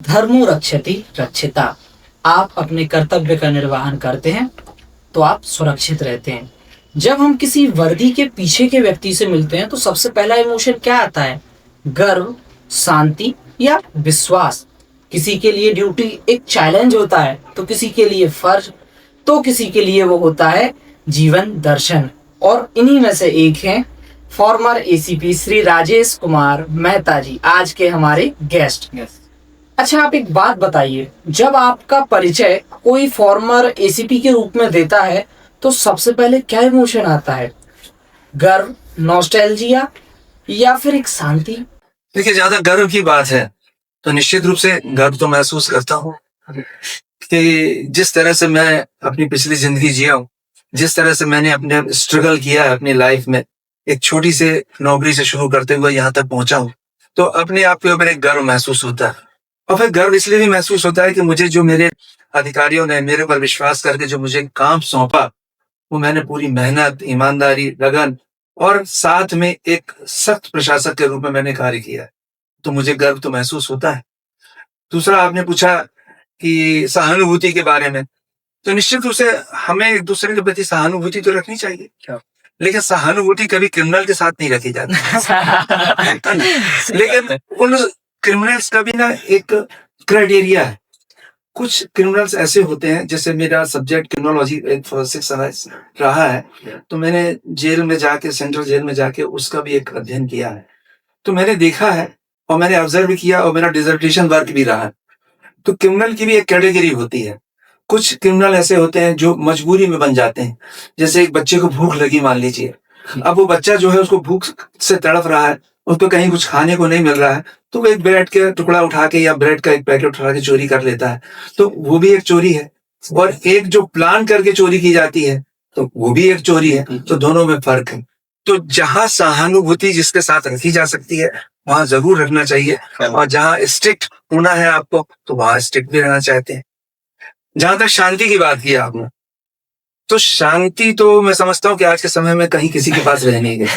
धर्मो रक्षति रक्षिता। आप अपने कर्तव्य का निर्वहन करते हैं तो आप सुरक्षित रहते हैं। जब हम किसी वर्दी के पीछे के व्यक्ति से मिलते हैं तो सबसे पहला इमोशन क्या आता है? गर्व, शांति या विश्वास। किसी के लिए ड्यूटी एक चैलेंज होता है तो किसी के लिए फर्ज, तो किसी के लिए वो होता है जीवन दर्शन। और इन्हीं में से एक हैं फॉर्मर एसीपी श्री राजेश कुमार मेहता जी, आज के हमारे गेस्ट। अच्छा, आप एक बात बताइए, जब आपका परिचय कोई फॉर्मर एसीपी के रूप में देता है तो सबसे पहले क्या इमोशन आता है? गर्व, नॉस्टैल्जिया या फिर एक शांति? देखिए, ज्यादा गर्व की बात है तो निश्चित रूप से गर्व तो महसूस करता हूँ कि जिस तरह से मैं अपनी पिछली जिंदगी जिया हूँ, जिस तरह से मैंने अपने स्ट्रगल किया है अपनी लाइफ में, एक छोटी से नौकरी से शुरू करते हुए यहाँ तक पहुंचा हूँ, तो अपने आप के ऊपर एक गर्व महसूस होता है। और फिर गर्व इसलिए भी महसूस होता है कि मुझे जो मेरे अधिकारियों ने मेरे ऊपर विश्वास करके जो मुझे काम सौंपा, वो मैंने पूरी मेहनत, ईमानदारी, लगन और साथ में एक सख्त प्रशासक के रूप में मैंने कार्य किया है, तो मुझे गर्व तो महसूस होता है। दूसरा, आपने पूछा कि सहानुभूति के बारे में, तो निश्चित रूप से हमें एक दूसरे के प्रति सहानुभूति तो रखनी चाहिए, लेकिन सहानुभूति कभी क्रिमिनल के साथ नहीं रखी जाती। लेकिन उन क्रिमिनल्स का भी ना एक क्राइटेरिया है। कुछ क्रिमिनल्स ऐसे होते हैं, जैसे मेरा सब्जेक्ट क्रिमिनोलॉजी फोरेंसिक्स रहा है, तो मैंने जेल में जाके, सेंट्रल जेल में जाके उसका भी एक अध्ययन किया है, तो मैंने देखा है और मैंने ऑब्जर्व किया और मेरा डिसर्टेशन वर्क भी रहा है। तो क्रिमिनल की भी एक कैटेगरी होती है। कुछ क्रिमिनल ऐसे होते हैं जो मजबूरी में बन जाते हैं, जैसे एक बच्चे को भूख लगी मान लीजिए, अब वो बच्चा जो है उसको भूख से तड़प रहा है, उसको कहीं कुछ खाने को नहीं मिल रहा है, तो वो एक ब्रेड का टुकड़ा उठा के या ब्रेड का एक पैकेट उठा के चोरी कर लेता है, तो वो भी एक चोरी है। और एक जो प्लान करके चोरी की जाती है, तो वो भी एक चोरी है। तो दोनों में फर्क है। तो जहां सहानुभूति जिसके साथ रखी जा सकती है वहां जरूर रखना चाहिए, और जहां स्ट्रिक्ट होना है आपको तो वहां स्ट्रिक्ट भी रहना चाहते हैं। जहां तक शांति की बात की आपने, तो शांति तो मैं समझता हूँ कि आज के समय में कहीं किसी के पास रह नहीं गई,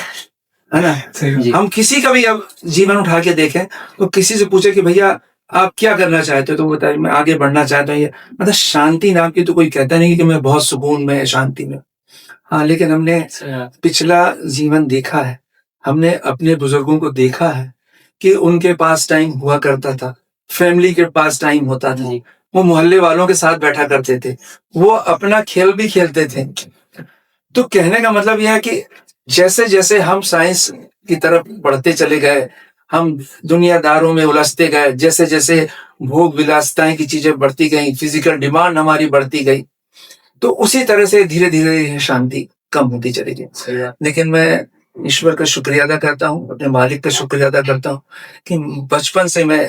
है ना। हम किसी का भी अब जीवन उठा के देखें तो किसी से पूछे कि भैया आप क्या करना चाहते हो, तो वो बताए मैं आगे बढ़ना चाहता हूँ। ये मतलब शांति नाम की तो कोई कहता नहीं कि मैं बहुत सुकून में, शांति में। हाँ, लेकिन हमने पिछला जीवन देखा है, हमने अपने बुजुर्गों को देखा है कि उनके पास टाइम हुआ करता था, फैमिली के पास टाइम होता था, वो मोहल्ले वालों के साथ बैठा करते थे, वो अपना खेल भी खेलते थे। तो कहने का मतलब यह है कि जैसे जैसे हम साइंस की तरफ बढ़ते चले गए, हम दुनियादारों में उलझते गए, जैसे जैसे भोग विलासिताएं की चीजें बढ़ती गई, फिजिकल डिमांड हमारी बढ़ती गई, तो उसी तरह से धीरे धीरे शांति कम होती चली गई। लेकिन मैं ईश्वर का शुक्रिया अदा करता हूँ, अपने मालिक का शुक्रिया अदा करता हूँ कि बचपन से मैं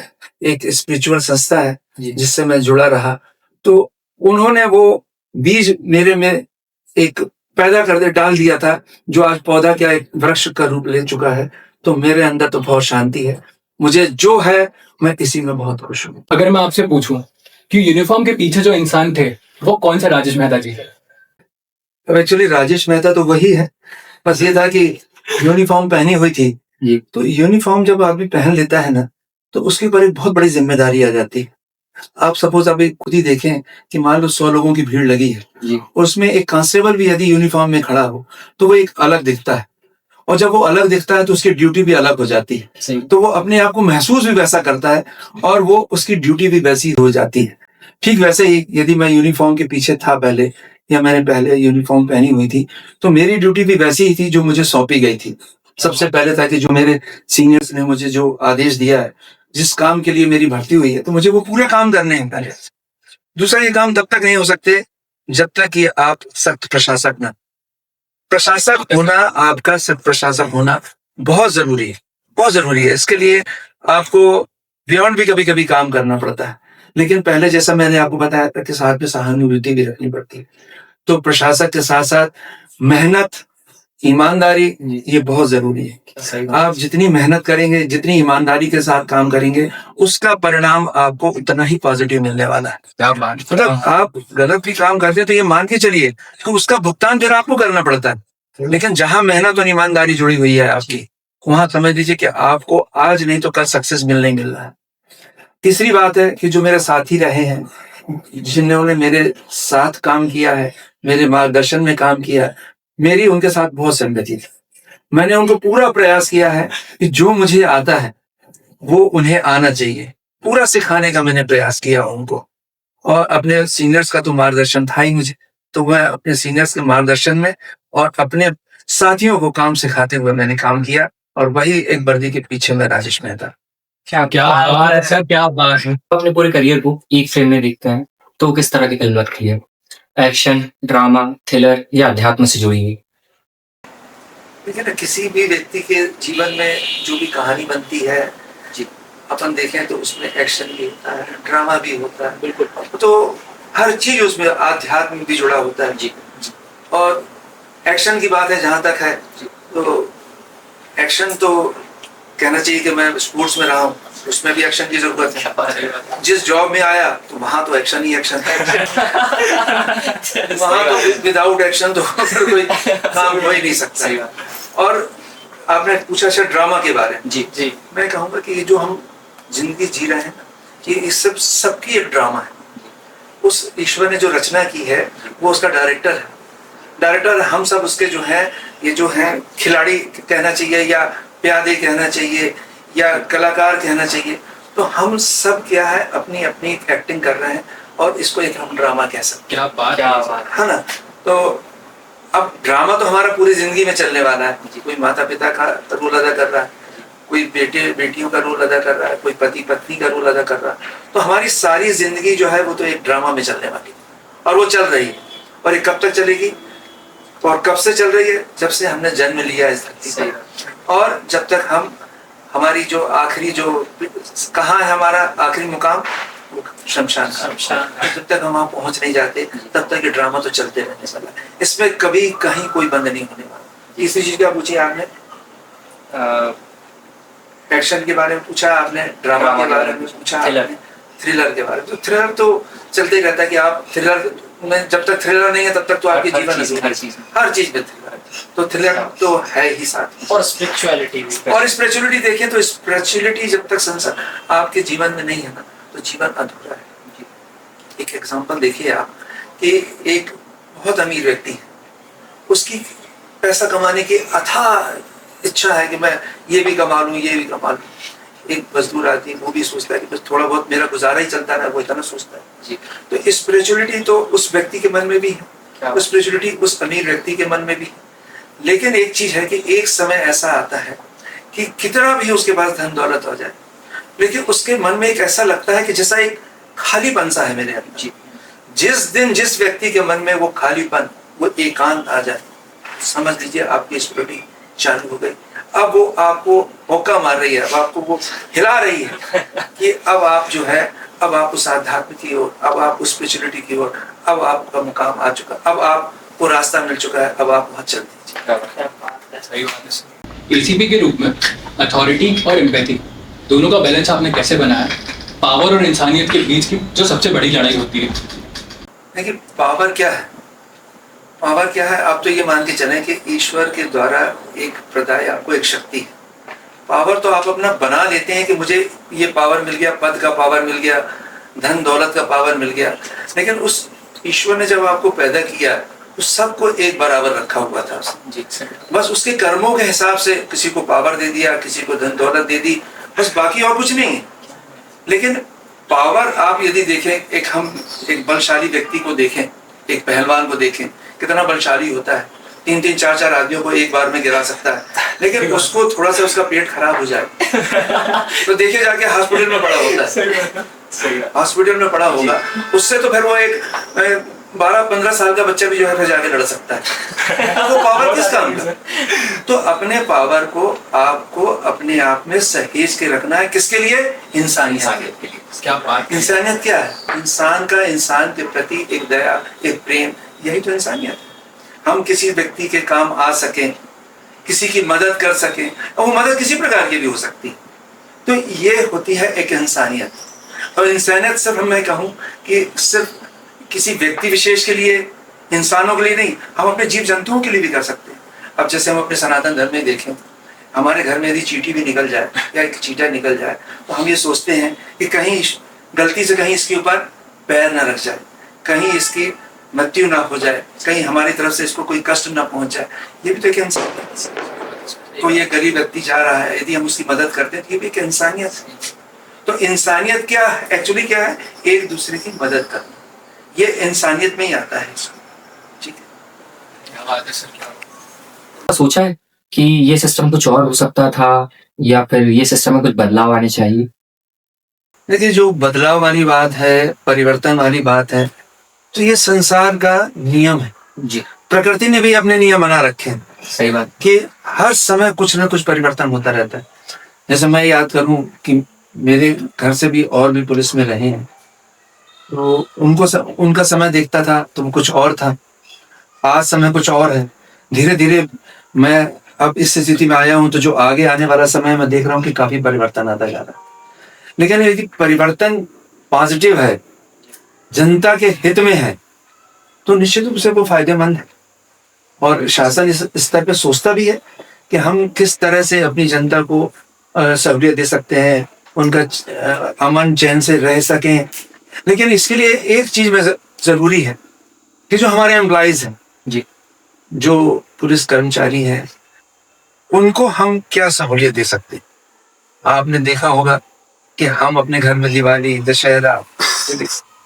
एक स्पिरिचुअल संस्था है जिससे मैं जुड़ा रहा, तो उन्होंने वो बीज मेरे में एक पैदा कर दे डाल दिया था, जो आज पौधा क्या एक वृक्ष का रूप ले चुका है। तो मेरे अंदर तो बहुत शांति है, मुझे जो है मैं इसी में बहुत खुश हूँ। अगर मैं आपसे पूछूं कि यूनिफॉर्म के पीछे जो इंसान थे वो कौन सा राजेश मेहता जी है? अब एक्चुअली राजेश मेहता तो वही है, बस ये था कि यूनिफॉर्म पहनी हुई थी। तो यूनिफॉर्म जब आदमी पहन लेता है ना, तो उसके ऊपर एक बहुत बड़ी जिम्मेदारी आ जाती है। आप सपोज अभी खुद ही देखें कि मान लो 100 लोगों की भीड़ लगी है, उसमें एक कांस्टेबल भी यदि यूनिफॉर्म में खड़ा हो तो वो एक अलग दिखता है, और जब वो अलग दिखता है तो उसकी ड्यूटी भी अलग हो जाती है, तो वो अपने आप को महसूस भी वैसा करता है और वो उसकी ड्यूटी भी वैसी हो जाती है। ठीक वैसे ही यदि मैं यूनिफॉर्म के पीछे था पहले, या मैंने पहले यूनिफॉर्म पहनी हुई थी, तो मेरी ड्यूटी भी वैसी ही थी जो मुझे सौंपी गई थी। सबसे पहले था कि जो मेरे सीनियर्स ने मुझे जो आदेश दिया है, जिस काम के लिए मेरी भर्ती हुई है, तो मुझे वो पूरे काम करने हैं पहले। दूसरा, ये काम तब तक नहीं हो सकते जब तक कि आप सख्त प्रशासक ना, प्रशासक होना, आपका सख्त प्रशासक होना बहुत जरूरी है, बहुत जरूरी है। इसके लिए आपको बियॉन्ड भी कभी कभी काम करना पड़ता है, लेकिन पहले जैसा मैंने आपको बताया था कि साथ में सहानुभूति भी रखनी पड़ती है। तो प्रशासक के साथ साथ मेहनत, ईमानदारी, ये बहुत जरूरी है। आप जितनी मेहनत करेंगे, जितनी ईमानदारी के साथ काम करेंगे, उसका परिणाम आपको उतना ही पॉजिटिव मिलने वाला है। मतलब आप गलत भी काम करते तो ये मान के चलिए तो उसका भुगतान फिर आपको करना पड़ता है, लेकिन जहां मेहनत और ईमानदारी जुड़ी हुई है आपकी, वहां समझ लीजिए कि आपको आज नहीं तो कल सक्सेस मिलना ही मिल रहा है। तीसरी बात है कि जो मेरे साथी रहे हैं, जिन्होंने मेरे साथ काम किया है, मेरे मार्गदर्शन में काम किया है, मेरी उनके साथ बहुत संगति थी। मैंने उनको पूरा प्रयास किया है कि जो मुझे आता है वो उन्हें आना चाहिए, पूरा सिखाने का मैंने प्रयास किया उनको। और अपने सीनियर्स का तो मार्गदर्शन था ही मुझे, तो मैं अपने सीनियर्स के मार्गदर्शन में और अपने साथियों को काम सिखाते हुए मैंने काम किया, और वही एक वर्दी के पीछे में राजेश मेहता। क्या बात है सर, क्या बात है। अपने पूरे करियर को एक फ्रेम में देखते हैं तो किस तरह की फिल्म लगती है? एक्शन, ड्रामा, थ्रिलर या अध्यात्म से जुड़ी हुई? देखिए ना, किसी भी व्यक्ति के जीवन में जो भी कहानी बनती है जी, अपन देखें तो उसमें एक्शन भी होता है, ड्रामा भी होता है, बिल्कुल, तो हर चीज उसमें आध्यात्म भी जुड़ा होता है जी। और एक्शन की बात है जहां तक है, तो एक्शन तो कहना चाहिए कि मैं स्पोर्ट्स में रहा हूँ, उसमें भी एक्शन की जरूरत है। जिस जॉब में आया तो वहां तो एक्शन ही एक्शन है। वहां तो विदाउट एक्शन तो फिर कोई काम हो ही नहीं सकता। और आपने पूछा सर ड्रामा के बारे में, जी जी, मैं कहूँगा कि ये जो हम जिंदगी जी रहे हैं, ये सब सबकी एक ड्रामा है। उस ईश्वर ने जो रचना की है वो उसका डायरेक्टर है। डायरेक्टर हम सब उसके जो है, ये जो है खिलाड़ी कहना चाहिए या प्यादे कहना चाहिए या कलाकार कहना चाहिए, तो हम सब क्या है अपनी अपनी एक्टिंग कर रहे हैं और इसको एक हम ड्रामा कह सकते हैं। क्या बात है ना। तो अब ड्रामा तो हमारा पूरी जिंदगी में चलने वाला है। कोई माता पिता का रोल अदा कर रहा है, कोई बेटे बेटियों का रोल अदा कर रहा है, कोई पति पत्नी का रोल अदा कर रहा है। तो हमारी सारी जिंदगी जो है वो तो एक ड्रामा में चलने वाली है, और वो चल रही है। और ये कब तक चलेगी और कब से चल रही है? जब से हमने जन्म लिया इस धरती पर, और जब तक हम हमारी जो आखिरी जो कहाँ है हमारा आखिरी मुकाम, शमशान। जब तक हम वहाँ पहुंच नहीं जाते तब तक ये ड्रामा तो चलते रहने वाला है। इसमें कभी कहीं कोई बंद नहीं होने वाला। इसी चीज का पूछिए आपने, एक्शन के बारे में पूछा आपने, ड्रामा के बारे में पूछा आपने, थ्रिलर के बारे में। तो थ्रिलर तो चलते ही रहता है कि आप थ्रिलर में, जब तक थ्रिलर नहीं है तब तक तो आपके जीवन हर चीज में थ्रिलर, तो थ्रिलर तो है ही साथ। और स्पिरिचुअलिटी भी, और स्पिरिचुअलिटी देखें तो स्पिरिचुअलिटी जब तक संसार आपके जीवन में नहीं है ना, तो जीवन अधूरा है। एक एग्जांपल देखिए आप कि एक बहुत अमीर व्यक्ति है, उसकी पैसा कमाने की अथाह इच्छा है कि मैं ये भी कमा लूं, ये भी कमा लूं। एक मजदूर आदमी है, वो भी सोचता है कि बस थोड़ा बहुत मेरा गुजारा ही चलता है, वो इतना सोचता है जी। तो स्पिरिचुअलिटी तो उस व्यक्ति के मन में भी है, स्पिरिचुअलिटी उस अमीर व्यक्ति के मन में भी है। लेकिन एक चीज है कि एक समय ऐसा आता है कि कितना भी उसके पास धन दौलत हो जाए, लेकिन उसके मन में एक ऐसा लगता है कि जैसा एक खालीपन सा है मेरे अंदर। जिस दिन जिस व्यक्ति के मन में वो खालीपन, वो एकांत आ जाए, समझ लीजिए आपकी स्पिरिचुअलिटी चालू हो गई। अब वो आपको मौका मार रही है, अब आपको वो हिला रही है कि अब आप जो है, अब आप उस आध्यात्म की ओर, अब आप उस स्पिरिचुअलिटी की ओर, अब आपका मुकाम आ चुका, अब आपको रास्ता मिल चुका है, अब आप वहाँ चल दीजिए। सही बात है। एसीपी के रूप में अथॉरिटी और एम्पैथी दोनों का बैलेंस आपने कैसे बनाया? पावर और इंसानियत के बीच की जो सबसे बड़ी लड़ाई होती है। देखिए पावर क्या है, पावर क्या है, आप तो ये मान के चलें कि ईश्वर के द्वारा एक प्रदाय आपको एक शक्ति है। पावर तो आप अपना बना लेते हैं कि मुझे ये पावर मिल गया, पद का पावर मिल गया, धन दौलत का पावर मिल गया, लेकिन उस ईश्वर ने जब आपको पैदा किया उस सबको एक बराबर रखा हुआ था जी। बस उसके कर्मों के हिसाब से किसी को पावर दे दिया, किसी को धन दौलत दे दी, बस बाकी और कुछ नहीं है। लेकिन पावर आप यदि देखें, एक बलशाली व्यक्ति को देखें, एक पहलवान को देखें, कितना बलशाली होता है, 3-3, 4-4 आदमियों को एक बार में गिरा सकता है। लेकिन उसको थोड़ा सा उसका पेट खराब हो जाए तो देखिए जाके हॉस्पिटल में पड़ा होता है, हॉस्पिटल में पड़ा होगा। उससे तो फिर वो एक 12-15 साल का बच्चा भी जो है फिर जाके लड़ सकता है। तो वो पावर किस काम का? तो अपने पावर को आपको अपने आप में सहेज के रखना है। किसके लिए? इंसानियत के लिए। क्या बात। इंसानियत क्या है? इंसान का इंसान के प्रति एक दया, एक प्रेम, यही तो इंसानियत है। हम किसी व्यक्ति के काम आ सकें, किसी की मदद कर सकें, और वो मदद किसी प्रकार की भी हो सकती है, तो ये होती है एक इंसानियत। और इंसानियत सिर्फ मैं कहूँ कि सिर्फ किसी व्यक्ति विशेष के लिए, इंसानों के लिए नहीं, हम अपने जीव जंतुओं के लिए भी कर सकते हैं। अब जैसे हम अपने सनातन धर्म में देखें, हमारे घर में यदि चींटी भी निकल जाए या एक चींटा निकल जाए तो हम ये सोचते हैं कि कहीं गलती से कहीं इसके ऊपर पैर ना रख जाए, कहीं इसकी मृत्यु ना हो जाए, कहीं हमारी तरफ से इसको कोई कष्ट ना पहुंच जाए। ये भी तो एक इंसान, कोई एक गरीब व्यक्ति जा रहा है, यदि हम उसकी मदद करते हैं तो ये भी एक इंसानियत है। तो इंसानियत क्या एक्चुअली क्या है? एक दूसरे की मदद करना, ये इंसानियत में ही आता है। ठीक है, क्या बात है सर, क्या सोचा है कि ये सिस्टम कुछ और हो सकता था या फिर ये सिस्टम में कुछ बदलाव आने चाहिए? देखिए, जो बदलाव वाली बात है, परिवर्तन वाली बात है, तो ये संसार का नियम है जी, प्रकृति ने भी अपने नियम बना रखे हैं सही बात। कि हर समय कुछ ना कुछ परिवर्तन होता रहता है। जैसे मैं याद करूं कि मेरे घर से भी और भी पुलिस में रहे हैं, तो उनका समय देखता था तो कुछ और था, आज समय कुछ और है। धीरे धीरे मैं अब इस स्थिति में आया हूं, तो जो आगे आने वाला समय मैं देख रहा हूं कि काफी परिवर्तन आता जा रहा है। लेकिन यदि परिवर्तन पॉजिटिव है, जनता के हित में है, तो निश्चित रूप से वो फायदेमंद है। और शासन इस स्तर पे सोचता भी है कि हम किस तरह से अपनी जनता को सहूलियत दे सकते हैं, उनका अमन चैन से रह सकें। लेकिन इसके लिए एक चीज में जरूरी है कि जो हमारे एम्प्लॉइज हैं जी, जो पुलिस कर्मचारी हैं, उनको हम क्या सहूलियत दे सकते हैं। आपने देखा होगा कि हम अपने घर में दिवाली, दशहरा,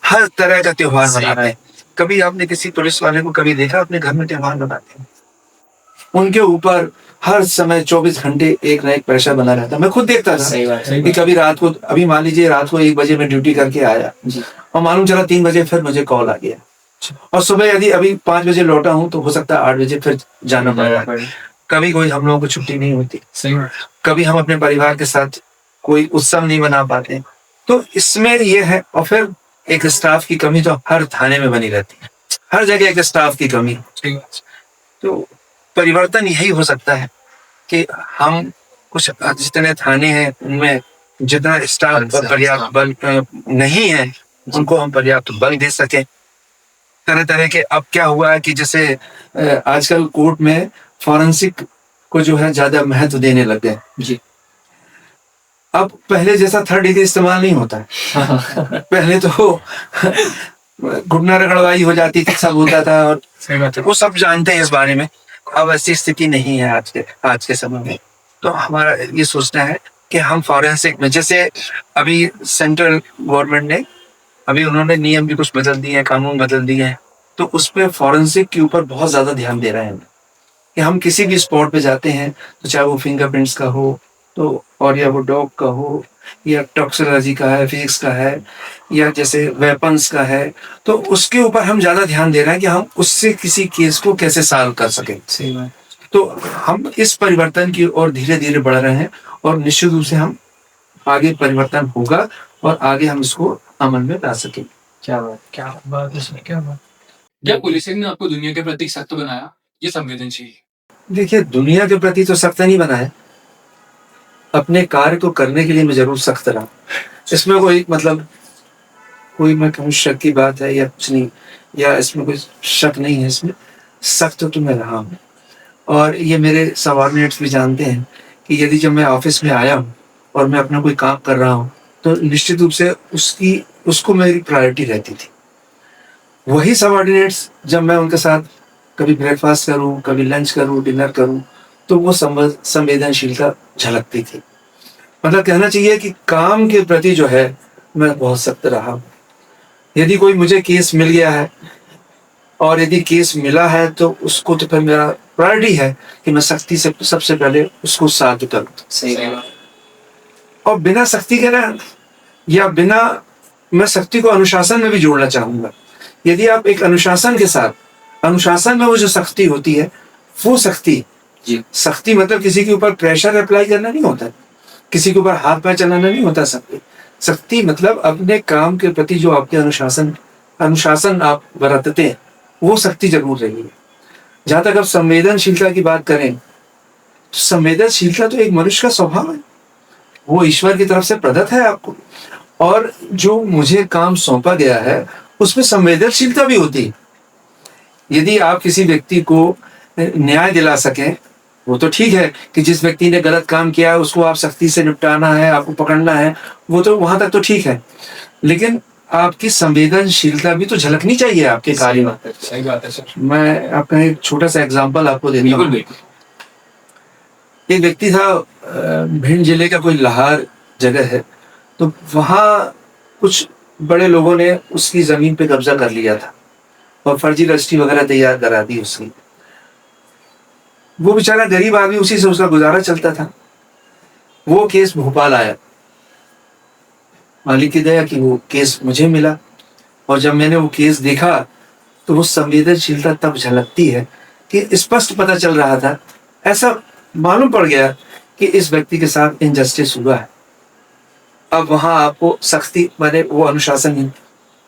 हर तरह का त्योहार मना रहे हैं। कभी आपने किसी पुलिस वाले को कभी देखा अपने घर में त्योहार मनाते हैं? उनके ऊपर हर समय 24 घंटे एक ना एक प्रेशर बना रहता है। मैं खुद देखता था सही बात है। कि कभी रात को, अभी मान लीजिए रात को 1 बजे में ड्यूटी करके आया जी, और मालूम चला 3 बजे फिर मुझे कॉल आ गया, और सुबह यदि अभी 5 बजे लौटा हूं तो हो सकता है 8 बजे फिर जाना पड़ेगा। कभी कोई हम लोगों को छुट्टी नहीं होती, सही बात। कभी हम अपने परिवार के साथ कोई उत्सव नहीं मना पाते। तो इसमें ये है, और फिर एक स्टाफ की कमी तो हर थाने में बनी रहती है, हर जगह एक स्टाफ की कमी। सही बात। तो परिवर्तन यही हो सकता है कि हम कुछ जितने थाने हैं उनमें जितना स्टाफ पर्याप्त बल नहीं है, उनको हम पर्याप्त बल दे सकें। तरह तरह के, अब क्या हुआ है कि जैसे आजकल कोर्ट में फॉरेंसिक को जो है ज्यादा महत्व देने लग गए जी। अब पहले जैसा 3rd डिग्री इस्तेमाल नहीं होता है। पहले तो घुटना रगड़वाई हो जाती थी, सब होता था, और सही बात है। वो सब जानते हैं इस बारे में। अब ऐसी स्थिति नहीं है आज के समय में। तो हमारा ये सोचना है कि हम फॉरेंसिक में, जैसे अभी सेंट्रल गवर्नमेंट ने अभी उन्होंने नियम भी कुछ बदल दिए हैं, कानून बदल दिए हैं, तो उसमें फॉरेंसिक के ऊपर बहुत ज्यादा ध्यान दे रहे हैं कि हम किसी भी स्पॉट पे जाते हैं, तो चाहे वो फिंगरप्रिंट्स का हो, तो और या वो डॉग का हो, या टॉक्सिकोलॉजी का है, फिजिक्स का है, या जैसे वेपन्स का है, तो उसके ऊपर हम ज्यादा ध्यान दे रहे हैं कि हम उससे किसी केस को कैसे सॉल्व कर सकें। सही बात। तो हम इस परिवर्तन की ओर धीरे धीरे बढ़ रहे हैं, और निश्चित रूप से हम आगे परिवर्तन होगा और आगे हम इसको अमल में ला सकेंगे। क्या बात। क्या बात है सर, क्या बात। क्या पुलिसिंग ने आपको दुनिया के प्रति सख्त बनाया, ये संवेदनशील? देखिए, दुनिया के प्रति तो सख्त नहीं बनाया, अपने कार्य को करने के लिए मैं जरूर सख्त रहा। इसमें कोई मतलब कोई मैं कहूँ शक की बात है या कुछ नहीं, या इसमें कोई शक नहीं है। इसमें सख्त तो मैं रहा हूँ, और ये मेरे सबऑर्डिनेट्स भी जानते हैं कि यदि जब मैं ऑफिस में आया हूँ और मैं अपना कोई काम कर रहा हूँ, तो निश्चित रूप से उसको मेरी प्रायोरिटी रहती थी। वही सबऑर्डिनेट्स जब मैं उनके साथ कभी ब्रेकफास्ट करूँ, कभी लंच करूँ, डिनर करूँ, तो वो संवेदनशीलता झलकती थी। मतलब कहना चाहिए कि काम के प्रति जो है मैं बहुत सख्त रहा हूँ। यदि कोई मुझे केस मिल गया है, और यदि केस मिला है, तो उसको तो फिर मेरा प्रायोरिटी है कि मैं सख्ती से सबसे पहले उसको सॉल्व करूँ। सही बात। और बिना सख्ती के ना, या बिना, मैं सख्ती को अनुशासन में भी जोड़ना चाहूंगा। यदि आप एक अनुशासन के साथ, अनुशासन में वो जो सख्ती होती है, वो सख्ती जी, सख्ती मतलब किसी के ऊपर प्रेशर अप्लाई करना नहीं होता, किसी के ऊपर हाथ पैर चलाना नहीं होता। सख्ती मतलब अपने काम के प्रति जो आपके अनुशासन आप बरतते हैं, वो सख्ती जरूर रही है। जहां तक आप संवेदनशीलता की बात करें, तो संवेदनशीलता तो एक मनुष्य का स्वभाव है, वो ईश्वर की तरफ से प्रदत्त है आपको। और जो मुझे काम सौंपा गया है, उसमें संवेदनशीलता भी होती है। यदि आप किसी व्यक्ति को न्याय दिला सकें, वो तो ठीक है कि जिस व्यक्ति ने गलत काम किया है उसको आप सख्ती से निपटाना है, आपको पकड़ना है, वो तो वहां तक तो ठीक है, लेकिन आपकी संवेदनशीलता भी तो झलकनी चाहिए आपके कार्य में। सही बात है सर। मैं आपका एक छोटा सा एग्जांपल आपको देता बिल्कुल हूँ। बिल्कुल। एक व्यक्ति था, भिंड जिले का कोई लाहार जगह है, तो वहाँ कुछ बड़े लोगों ने उसकी जमीन पे कब्जा कर लिया था और फर्जी रजिस्ट्री वगैरह तैयार करा दी उसकी। वो बेचारा गरीब आदमी, उसी से उसका गुजारा चलता था। वो केस भोपाल आया, मालिक की दया कि वो केस मुझे मिला, और जब मैंने वो केस देखा तो वो संवेदनशीलता तब झलकती है कि स्पष्ट पता चल रहा था, ऐसा मालूम पड़ गया कि इस व्यक्ति के साथ इनजस्टिस हुआ है। अब वहां आपको सख्ती, माने वो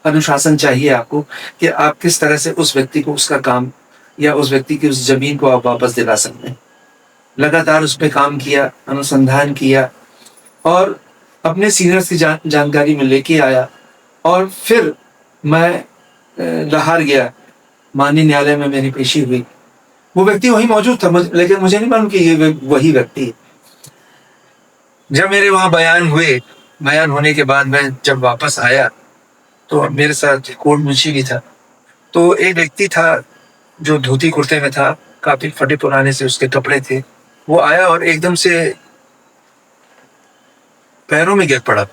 अनुशासन चाहिए आपको कि आप किस तरह से उस व्यक्ति को उसका काम या उस व्यक्ति की उस जमीन को आप वापस दिला सकते हैं। लगातार उस पर काम किया, अनुसंधान किया और अपने सीनियर्स की जानकारी में लेके आया, और फिर मैं लाहौर गया, माननीय न्यायालय में मेरी पेशी हुई। वो व्यक्ति वही मौजूद था, लेकिन मुझे नहीं मालूम कि ये वही व्यक्ति है। जब मेरे वहां बयान होने के बाद मैं जब वापस आया तो मेरे साथ कोर्ट मुंशी भी था। तो एक व्यक्ति था जो धोती कुर्ते में था, काफी फटे पुराने से उसके कपड़े थे। वो आया और एकदम से पैरों में गिर पड़ा।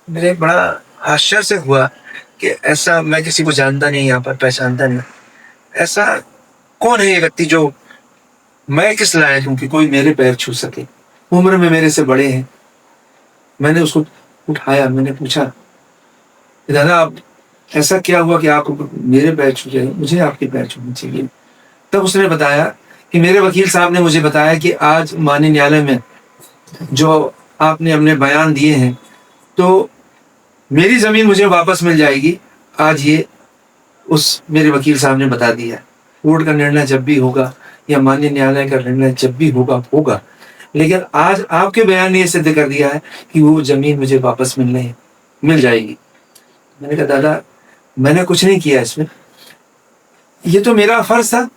मेरे बड़ा आश्चर्य से हुआ कि ऐसा, मैं किसी को जानता नहीं, यहाँ पर पहचानता नहीं, ऐसा कौन है ये व्यक्ति जो मैं किस लायक हूँ कि कोई मेरे पैर छू सके, उम्र में मेरे से बड़े हैं। मैंने उसको उठाया, मैंने पूछा, दादा आप ऐसा क्या हुआ कि आप मेरे पैर छू रहे हैं, मुझे आपके पैर छूने चाहिए। तब उसने बताया कि मेरे वकील साहब ने मुझे बताया कि आज माननीय न्यायालय में जो आपने अपने बयान दिए हैं तो मेरी जमीन मुझे वापस मिल जाएगी। आज ये उस मेरे वकील साहब ने बता दिया। कोर्ट का निर्णय जब भी होगा या माननीय न्यायालय का निर्णय जब भी होगा, लेकिन आज आपके बयान ने ये सिद्ध कर दिया है कि वो जमीन मुझे वापस मिल जाएगी। मैंने कहा दादा मैंने कुछ नहीं किया इसमें, ये तो मेरा फर्ज था,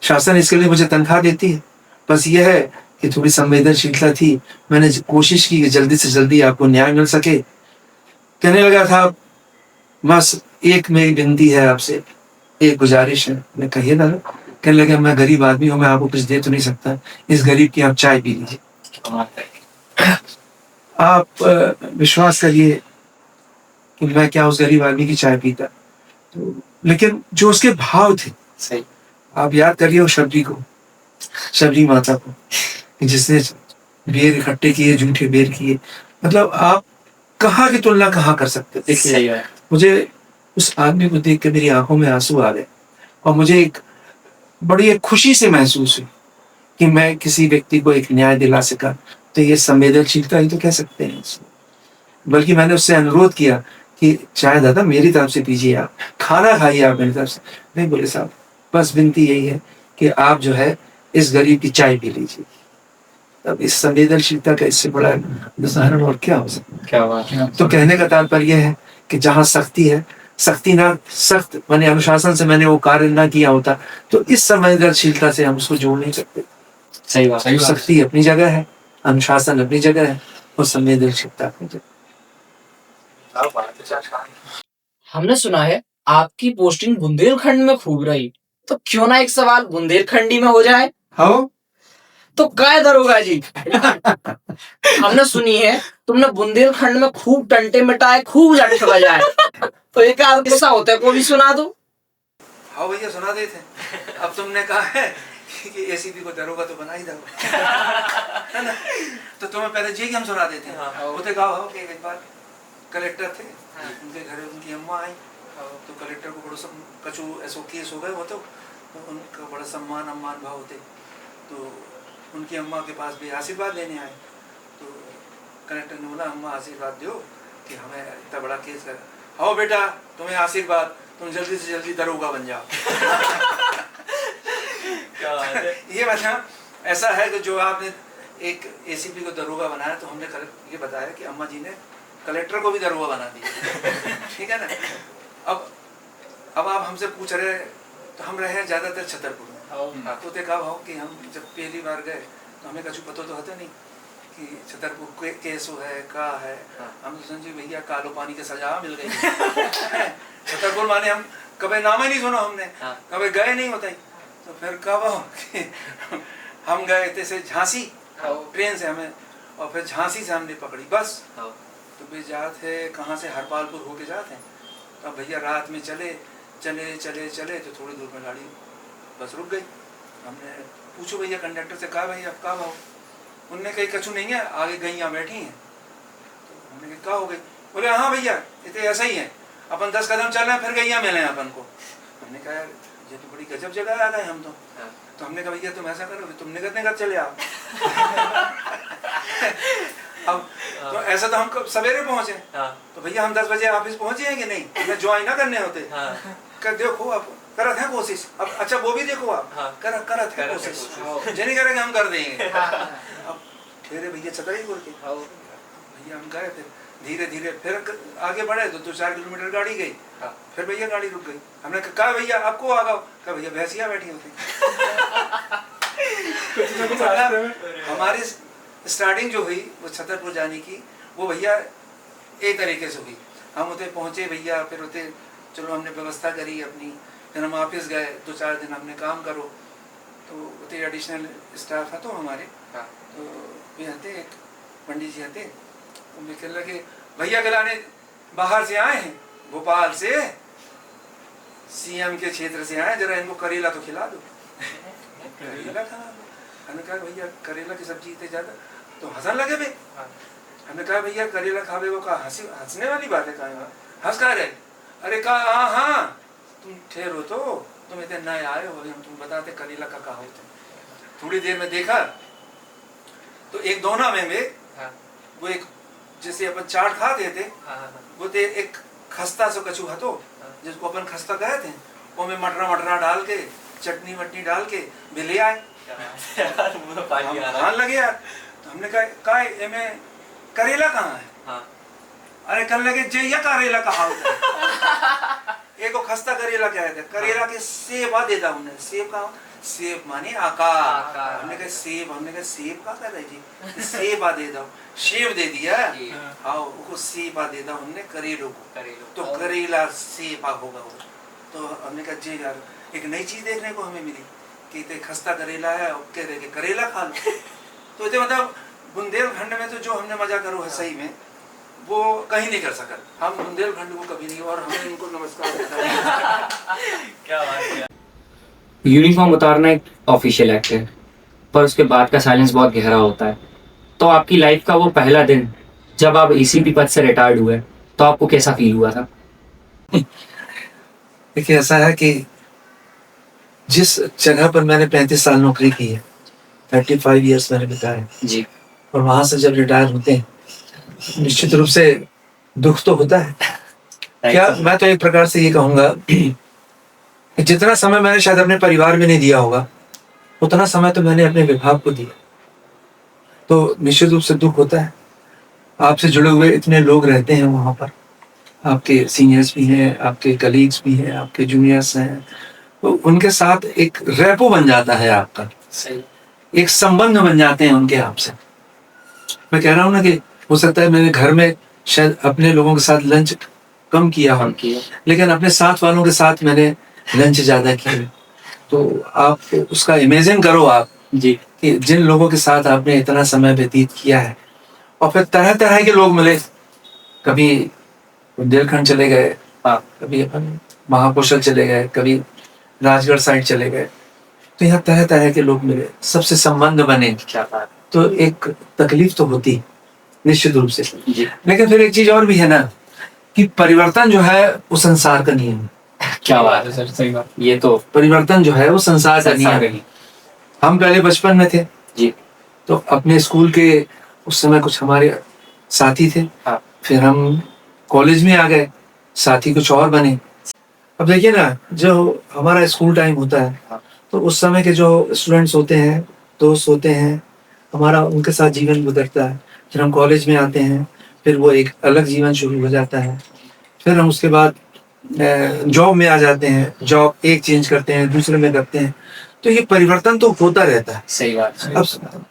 शासन इसके लिए मुझे तनख्वाह देती है, बस ये है कि थोड़ी संवेदनशीलता थी, मैंने कोशिश की कि जल्दी से जल्दी आपको न्याय मिल सके। कहने लगा था बस एक मेरी विनती है आपसे, एक गुजारिश है। मैं कहिए दादा। कहने लगा मैं गरीब आदमी हूँ, मैं आपको कुछ दे तो नहीं सकता, इस गरीब की आप चाय पी लीजिए। आप विश्वास करिए कि मैं क्या उस गरीब आदमी की चाय पीता, तो लेकिन जो उसके भाव थे, सही। आप याद करिए वो शबरी माता को, जिसने बेर इकट्ठे किए, झूठे बेर किए, मतलब आप कहाँ की तुलना कहाँ कर सकते। देखिए मुझे उस आदमी को देख के मेरी आंखों में आंसू आ गए और मुझे एक बड़ी खुशी से महसूस हुई कि मैं किसी व्यक्ति को एक न्याय दिला सका। तो ये संवेदनशीलता ही तो कह सकते हैं इसको। बल्कि मैंने उससे अनुरोध किया कि चाय दादा मेरी तरफ से पीजिए, आप खाना खाइए आप मेरी तरफ से। नहीं बोले साहब बस विनती यही है कि आप जो है इस गरीब की चाय पी लीजिए। अब इस संवेदनशीलता का इससे बड़ा उदाहरण और क्या हो सकता है। क्या बात है। तो कहने का तात्पर्य है कि जहाँ सख्ती ना सख्त मैंने अनुशासन से मैंने वो कार्य ना किया होता तो इस संवेदनशीलता से हम उसको जोड़ नहीं सकते। सही बात। सख्ती अपनी जगह है, अनुशासन अपनी जगह है और संवेदनशीलता अपनी जगह। हमने सुना है आपकी पोस्टिंग बुंदेलखंड में खूब रही, तो क्यों ना एक सवाल बुंदेलखंडी में हो जाए। हाँ तो काय दरोगा जी हमने सुनी है तुमने बुंदेलखंड में खूब टंटे मिटाए, खूब जट बजाए, तो एक आध किस्सा होता है को भी सुना दो। हाँ भैया सुना देते हैं। अब तुमने कहा है कि एसीपी को दरोगा तो बना ही दो है ना, तो तुम्हें पहले जी कि हम सुना देते हैं। होते कहा हो कि एक बार कलेक्टर थे, उनके घर उनकी अम्मा आई, तो कलेक्टर को बड़ा कचू ऐसो केस हो गए वो, तो उनका बड़ा सम्मान भाव होते, तो उनकी अम्मा के पास भी आशीर्वाद लेने आए। तो कलेक्टर ने बोला अम्मा आशीर्वाद दो कि हमें इतना बड़ा केस कर। आओ बेटा तुम्हें आशीर्वाद, तुम जल्दी से जल्दी दरोगा बन जाओ। ये मतलब ऐसा है कि जो आपने एक एसीपी को दरोगा बनाया, तो हमने ये बताया कि अम्मा जी ने कलेक्टर को भी दरोगा बना दिया। ठीक है ना। अब आप हमसे पूछ रहे, तो हम रहे हैं ज्यादातर छतरपुर में, तो कहा भाव कि हम जब पहली बार गए तो हमें कछु पता तो होता नहीं कि छतरपुर कैसो है का है। हम तो समझे भैया कालो पानी के सजा मिल गई। छतरपुर माने हम कभी नाम ही नहीं सुना हमने, कभी गए नहीं होता ही। तो फिर कब हम गए थे से झांसी ट्रेन से हमें, और फिर झांसी से हमने पकड़ी बस। तो वे जाते कहाँ से हरपालपुर होके जाते हैं। अब भैया रात में चले चले चले चले तो थोड़ी दूर में गाड़ी बस रुक गई। हमने पूछो भैया कंडक्टर से, कहा भैया अब कहा भाव? उनने कही कछु नहीं है, आगे गैया बैठी हैं। तो हमने कहा क्या हो गई? बोले हाँ भैया ये तो ऐसा ही है, अपन 10 कदम चल रहे हैं फिर गैया मिले अपन को। हमने कहा ये तो बड़ी गजब जगह आ गए हम तो हमने कहा भैया तुम ऐसा करो, तुमने कितने कद चले आप? अब तो ऐसा तो हम सवेरे पहुंचे। तो भैया हम 10 बजे ऑफिस पहुंचे हैं कि नहीं, हमें ज्वाइन ना करने होते। कर देखो अब करत है कोशिश, अब अच्छा वो भी देखो आप करत है कोशिश, जो नहीं करेंगे हम कर देंगे। अब ठहरे भैया छतरपुर के, भैया हम गए फिर धीरे धीरे फिर आगे बढ़े तो 2-4 किलोमीटर गाड़ी गई। फिर भैया गाड़ी रुक गई। हमने कहा भैया आपको आ गओ? कहा भैया भैंसिया बैठी होती। हमारी स्टार्टिंग जो हुई वो छतरपुर जाने की, वो भैया एक तरीके से हुई। हम उतने पहुंचे भैया, फिर उतने चलो हमने व्यवस्था करी अपनी, फिर हम ऑफिस गए, 2-4 दिन हमने काम करो। तो उतने एडिशनल स्टाफ है तो हमारे, तो वे आते एक पंडित जी आते, तो मैं कहने लगे भैया गलाने बाहर से आए हैं, भोपाल से, सीएम के क्षेत्र से आए, जरा इनको करेला तो खिला दो। करेला खाना? हमने कहा भैया करेला की सब्जी इतने ज्यादा, तो हंसन लगे भाई। हमने कहा भैया करेला खावे को, कहा हंसने वाली बात है, कहा हंस कहा रहे? अरे कहा हाँ तुम ठहरो तो, तुम इतने नए आए हो, हम तुम बताते करेला का कहा होते। थोड़ी देर में देखा तो एक दोना में वो एक जैसे अपन चाट खाते थे, वो ते एक खस्ता सो कछु हतो, जिसको अपन खस्ता कहे थे, वो में मटरा डाल के चटनी वटनी डाल के ले आए। हाँ लगे यार। तो हमने कहा में करेला कहाँ है? अरे कल लगे जे या करेला कहा होता है। एक खस्ता करेला क्या है? करेला के सेब दे दा उन्हें। सेब का सेब माने आकार। हमने कहा सेब, हमने कहा सेब का कर रहे जी, सेब दे दो, सेब दे दिया। आओ उसको सेब दे दा उन्हें करेलो को, तो करेला सेब होगा वो। तो हमने कहा जी यार एक नई चीज देखने को हमें मिली कि ते खस्ता करेला है और कह रहे कि करेला खा लो। तो ये मतलब बुंदेलखंड में तो जो हमने मजा करो है सही में वो कहीं नहीं कर सका। हम बुंदेलखंड को कभी नहीं, और हमें इनको नमस्कार देता है। क्या बात है। यूनिफॉर्म उतारना एक ऑफिशियल एक्ट है, पर उसके बाद का साइलेंस बहुत गहरा होता है। तो आपकी लाइफ का वो पहला दिन जब आप एसीपी पद से रिटायर्ड हुए, तो आपको कैसा फील हुआ था? देखिए ऐसा है कि जिस जगह पर मैंने 35 साल नौकरी की है, 35 इयर्स मैंने बिताए जी, और वहां से जब रिटायर होते हैं निश्चित रूप से दुख तो होता है। क्या मैं तो एक प्रकार से ये कहूंगा कि जितना समय मैंने शायद अपने परिवार में नहीं दिया होगा, उतना समय तो मैंने अपने विभाग को दिया। तो निश्चित रूप से दुख होता है। आपसे जुड़े हुए इतने लोग रहते हैं वहां पर, आपके सीनियर्स भी हैं, आपके कलीग्स भी हैं, आपके जूनियर्स हैं, तो उनके साथ एक रेपो बन जाता है आपका, एक संबंध बन जाते हैं उनके आपसे। मैं कह रहा हूँ ना कि हो सकता है मैंने घर में शायद अपने लोगों के साथ लंच कम किया हो, लेकिन अपने साथ वालों के साथ मैंने लंच ज्यादा किया। तो आप उसका इमेजिन करो आप जी कि जिन लोगों के साथ आपने इतना समय व्यतीत किया है, और फिर तरह तरह के लोग मिले। कभी बुंदेलखंड चले गए, कभी अपन महाकौशल चले गए, कभी राजगढ़ साइड चले गए, तो यहाँ तरह तरह के लोग मिले, सबसे संबंध बने। क्या बात। तो एक तकलीफ तो होती निश्चित रूप से, लेकिन फिर एक चीज और भी है ना कि परिवर्तन जो है वो संसार का नियम है। क्या बात है सर, सही बात। ये तो परिवर्तन जो है वो संसार का नियम है। हम पहले बचपन में थे जी, तो अपने स्कूल के उस समय कुछ हमारे साथी थे, फिर हम कॉलेज में आ गए, साथी कुछ और बने। अब देखिए ना, जो हमारा स्कूल टाइम होता है तो उस समय के जो स्टूडेंट्स होते हैं, दोस्त होते हैं, हमारा उनके साथ जीवन गुजरता है। फिर हम कॉलेज में आते हैं, फिर वो एक अलग जीवन शुरू हो जाता है। फिर हम उसके बाद जॉब में आ जाते हैं, जॉब एक चेंज करते हैं, दूसरे में करते हैं। तो ये परिवर्तन तो होता रहता है। सही बात है। अब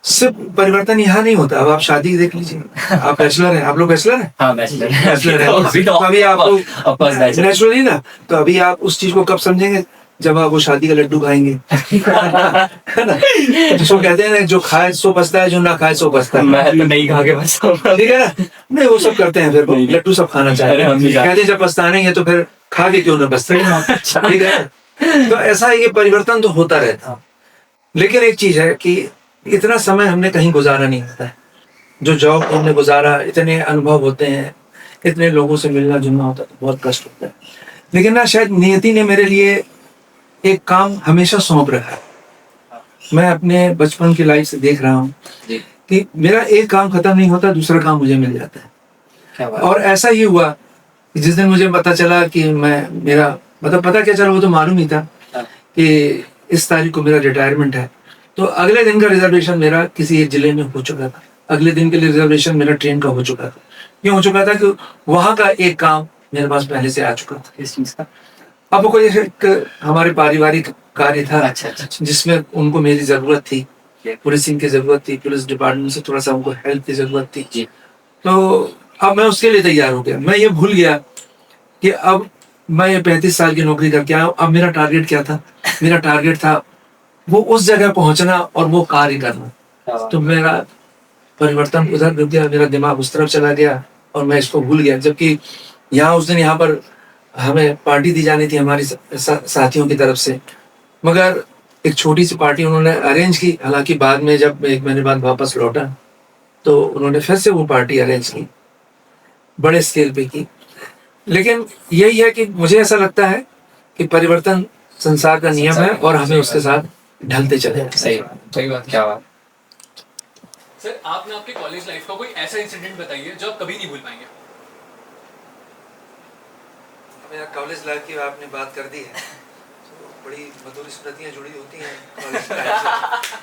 सिर्फ परिवर्तन यहाँ नहीं होता। अब आप शादी देख लीजिए, आप बैचलर हैं, आप लोग बैचलर हैं, हाँ बैचलर बैचलर हैं, अभी तो अभी आपको ऑफकोर्स बैचलर नेचुरली ना, तो अभी आप उस चीज को कब समझेंगे, जब आप वो शादी का लड्डू खाएंगे, है ना। जिसको कहते हैं ना, जो खाए सो बचता है, जो ना खाए सो बचता है। मैं तो नहीं खा के बस ठीक है ना, नहीं वो सब करते हैं, फिर वो लड्डू सब खाना चाहते हैं, कहते हैं जब पछताने हैं तो फिर खा के क्यों ना बचते हैं। ठीक है, तो ऐसा ये परिवर्तन तो होता रहता है। लेकिन एक चीज है कि इतना समय हमने कहीं गुजारा नहीं होता है, जो जॉब हमने गुजारा, इतने अनुभव होते हैं, इतने लोगों से मिलना जुलना होता है, तो बहुत कष्ट होता है। लेकिन ना शायद नियति ने मेरे लिए एक काम हमेशा सौंप रखा है। मैं अपने बचपन की लाइफ से देख रहा हूँ कि मेरा एक काम खत्म नहीं होता, दूसरा काम मुझे मिल जाता है। क्या बात और ऐसा ही हुआ कि जिस दिन मुझे पता चला कि मेरा मतलब पता क्या चला, वो तो मालूम ही था कि इस तारीख को मेरा रिटायरमेंट है, तो अगले दिन का रिजर्वेशन मेरा किसी एक जिले में हो चुका था। अगले दिन के लिए रिजर्वेशन मेरा ट्रेन का हो चुका था। क्यों हो चुका था कि वहां का एक काम मेरे पास पहले से आ चुका था। इस चीज का अब कोई एक हमारे पारिवारिक कार्य था, अच्छा। जिसमें उनको मेरी जरूरत थी, पुलिसिंग की जरूरत थी, पुलिस डिपार्टमेंट से थोड़ा सा उनको हेल्प की जरूरत थी जी। तो अब मैं उसके लिए तैयार हो गया। मैं ये भूल गया कि अब मैं ये 35 साल की नौकरी करके आया, अब मेरा टारगेट क्या था। मेरा टारगेट था वो उस जगह पहुंचना और वो कार्य करना। तो मेरा परिवर्तन उधर रुक गया, मेरा दिमाग उस तरफ चला गया और मैं इसको भूल गया। जबकि यहाँ उस दिन यहाँ पर हमें पार्टी दी जानी थी हमारी साथियों की तरफ से, मगर एक छोटी सी पार्टी उन्होंने अरेंज की। हालांकि बाद में जब मैं 1 महीने बाद वापस लौटा तो उन्होंने फिर से वो पार्टी अरेंज की, बड़े स्केल पे की। लेकिन यही है कि मुझे ऐसा लगता है कि परिवर्तन संसार का नियम है और हमें उसके साथ ढलते चले। सही बात क्या बात। सर आपने आपके कॉलेज लाइफ का कोई ऐसा इंसिडेंट बताइए जो आप कभी नहीं भूल पाएंगे। मेरा कॉलेज लाइफ की आपने बात कर दी है, तो बड़ी मधुर स्मृतियां जुड़ी होती हैं कॉलेज लाइफ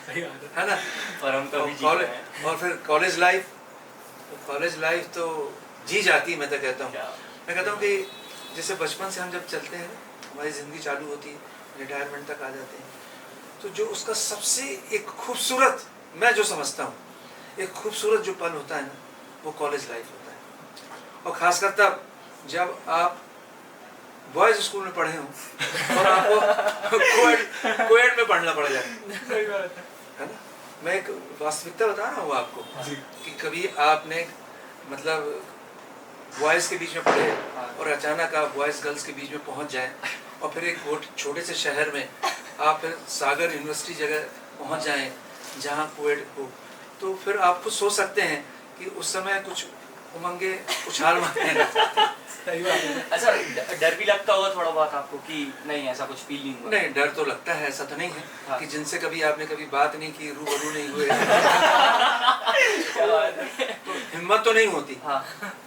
से, है ना। पर हम तो और फिर कॉलेज लाइफ तो जी जाती है। मैं तो कहता हूँ कि जैसे बचपन से हम जब चलते हैं, हमारी जिंदगी चालू होती है, रिटायरमेंट तक आ जाते हैं, तो जो उसका सबसे एक खूबसूरत, मैं जो समझता हूँ एक खूबसूरत जो पल होता है ना, वो कॉलेज लाइफ होता है। और खासकर तब जब आप बॉयज स्कूल में पढ़े हों और आपको कोएड में पढ़ना पड़ जाए, है ना। मैं एक वास्तविकता बता रहा हूँ आपको कि कभी आपने मतलब बॉयज के बीच में पढ़े और अचानक आप बॉयज गर्ल्स के बीच में पहुंच जाएं और फिर एक छोटे से शहर में आप फिर सागर यूनिवर्सिटी जगह पहुंच जाएं जहां कोएड हो, तो फिर आप खुद सोच सकते हैं कि उस समय कुछ उमंगे उछाल मारने लगते हैं। अच्छा डर भी लगता होगा थोड़ा बहुत आपको कि नहीं ऐसा कुछ फील नहीं हुआ? नहीं, डर तो लगता है, ऐसा तो नहीं है हाँ। कि जिनसे कभी आपने कभी बात नहीं की, रूबरू नहीं हुए तो हिम्मत तो नहीं होती। हाँ।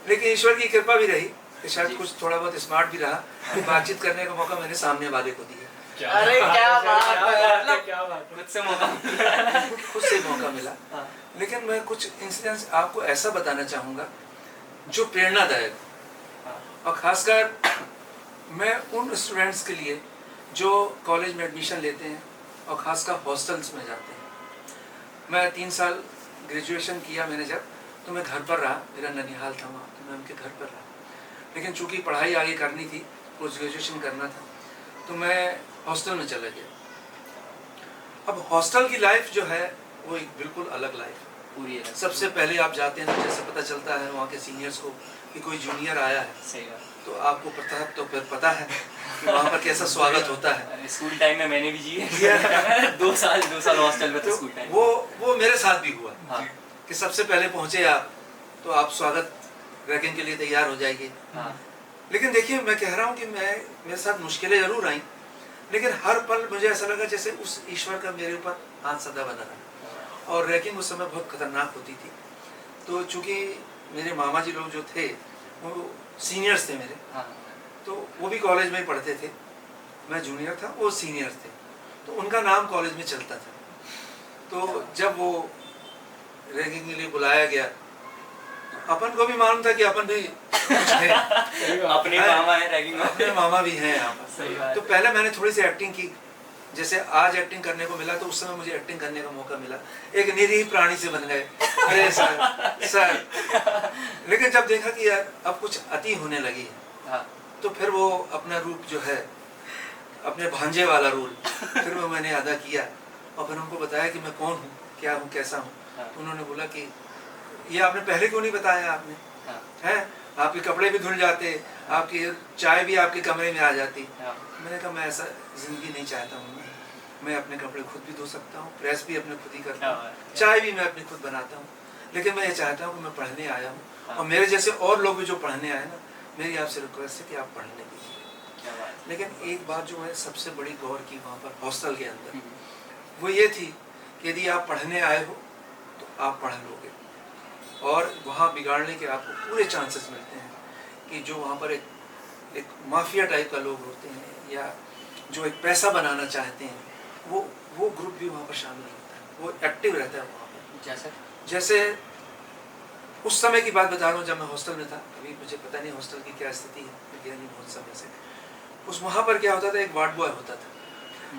लेकिन ईश्वर की कृपा भी रही कि शायद कुछ थोड़ा बहुत स्मार्ट भी रहा कि बातचीत करने का मौका मैंने सामने वाले को दिया। अरे क्या बात है, खुद से मौका खुद से मौका मिला। हाँ। लेकिन मैं कुछ इंसिडेंट्स आपको ऐसा बताना चाहूँगा जो प्रेरणादायक, और खासकर मैं उन स्टूडेंट्स के लिए जो कॉलेज में एडमिशन लेते हैं और खासकर हॉस्टल्स में जाते हैं। मैं 3 साल ग्रेजुएशन किया मैंने जब, तो मैं घर पर रहा, मेरा ननिहाल था वहाँ, तो मैं उनके घर पर रहा। लेकिन चूँकि पढ़ाई आगे करनी थी, पोस्ट ग्रेजुएशन करना था, तो मैं हॉस्टल में चला गया। अब हॉस्टल की लाइफ जो है वो एक बिल्कुल अलग लाइफ पूरी है। सबसे पहले आप जाते हैं तो जैसे पता चलता है वहाँ के सीनियर्स को कि कोई जूनियर आया है, सही बात। तो आपको फिर पता है कि वहाँ पर कैसा स्वागत होता है। स्कूल टाइम में मैंने भी जिए 2 साल हॉस्टल में, तो स्कूल टाइम वो मेरे साथ भी हुआ। हाँ। कि सबसे पहले पहुँचे आप तो आप स्वागत रैगिंग के लिए तैयार हो जाएंगे। हाँ। लेकिन देखिए, मैं कह रहा हूँ कि मेरे साथ मुश्किलें जरूर आई, लेकिन हर पल मुझे ऐसा लगा जैसे उस ईश्वर का मेरे ऊपर हाथ सदा बना रहा। और रैगिंग उस समय बहुत खतरनाक होती थी। तो चूंकि मेरे मामा जी लोग जो थे वो सीनियर्स थे मेरे, हाँ। तो वो भी कॉलेज में ही पढ़ते थे, मैं जूनियर था, वो सीनियर थे, तो उनका नाम कॉलेज में चलता था। तो जब वो रैगिंग के लिए बुलाया गया, अपन को भी मालूम था कि अपन भी कुछ है, अपने मामा है रैगिंग में, अपने मामा भी हैं यहाँ पर। तो पहले मैंने थोड़ी सी एक्टिंग की जैसे आज एक्टिंग करने को मिला तो उस समय मुझे एक्टिंग करने का मौका मिला, एक निरीह प्राणी से बन गए। अरे सर लेकिन जब देखा कि यार अब कुछ अति होने लगी है, हाँ। तो फिर वो अपना रूप जो है, अपने भांजे वाला रोल फिर वो मैंने अदा किया और फिर उनको बताया कि मैं कौन हूँ, क्या हूँ, कैसा हूँ। हाँ। उन्होंने बोला कि ये आपने पहले क्यों नहीं बताया, आपने हाँ। हैं, आपके कपड़े भी धुल जाते, आपकी चाय भी आपके कमरे में आ जाती। हाँ। मैंने कहा मैं ऐसा जिंदगी नहीं चाहता हूँ, मैं अपने कपड़े खुद भी धो सकता हूँ, प्रेस भी अपने खुद ही करता हूँ, चाय भी मैं अपनी खुद बनाता हूँ, लेकिन मैं ये चाहता हूँ कि मैं पढ़ने आया हूँ, और मेरे जैसे और लोग भी जो पढ़ने आए ना, मेरी आपसे रिक्वेस्ट है कि आप पढ़ने दीजिए। लेकिन एक बात जो है सबसे बड़ी गौर की वहाँ पर हॉस्टल के अंदर, वो ये थी कि यदि आप पढ़ने आए हो तो आप पढ़ लोगे, और वहाँ बिगाड़ने के आपको पूरे चांसेस मिलते हैं कि जो वहाँ पर एक माफिया टाइप का लोग होते हैं, या जो एक पैसा बनाना चाहते हैं, वो ग्रुप भी वहाँ पर शामिल होता है, वो एक्टिव रहता है वहाँ पर। जैसे उस समय की बात बता रहा हूँ जब मैं हॉस्टल में था, अभी मुझे पता नहीं हॉस्टल की क्या स्थिति है, गया नहीं बहुत समय से। उस वहाँ पर क्या होता था, एक वार्ड बॉय होता था,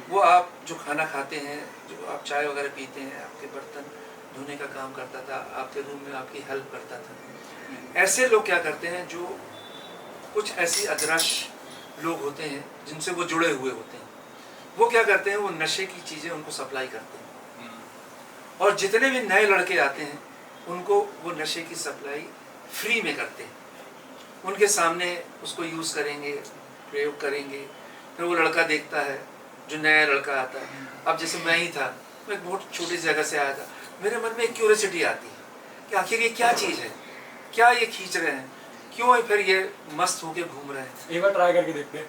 वो आप जो खाना खाते हैं, जो आप चाय वगैरह पीते हैं, आपके बर्तन धोने का काम करता था, आपके रूम में आपकी हेल्प करता था। ऐसे लोग क्या करते हैं, जो कुछ ऐसी अदरश लोग होते हैं जिनसे वो जुड़े हुए होते हैं, वो क्या करते हैं, वो नशे की चीज़ें उनको सप्लाई करते हैं, और जितने भी नए लड़के आते हैं उनको वो नशे की सप्लाई फ्री में करते हैं, उनके सामने उसको यूज़ करेंगे, प्रयोग करेंगे। फिर वो लड़का देखता है, जो नया लड़का आता है, अब जैसे मैं ही था, मैं एक बहुत छोटी जगह से आया था, मेरे मन में एक क्यूरियोसिटी आती है कि आखिर ये क्या चीज़ है, क्या ये खींच रहे हैं, क्यों फिर ये मस्त होके घूम रहे हैं। एक बार ट्राई करके देखते हैं।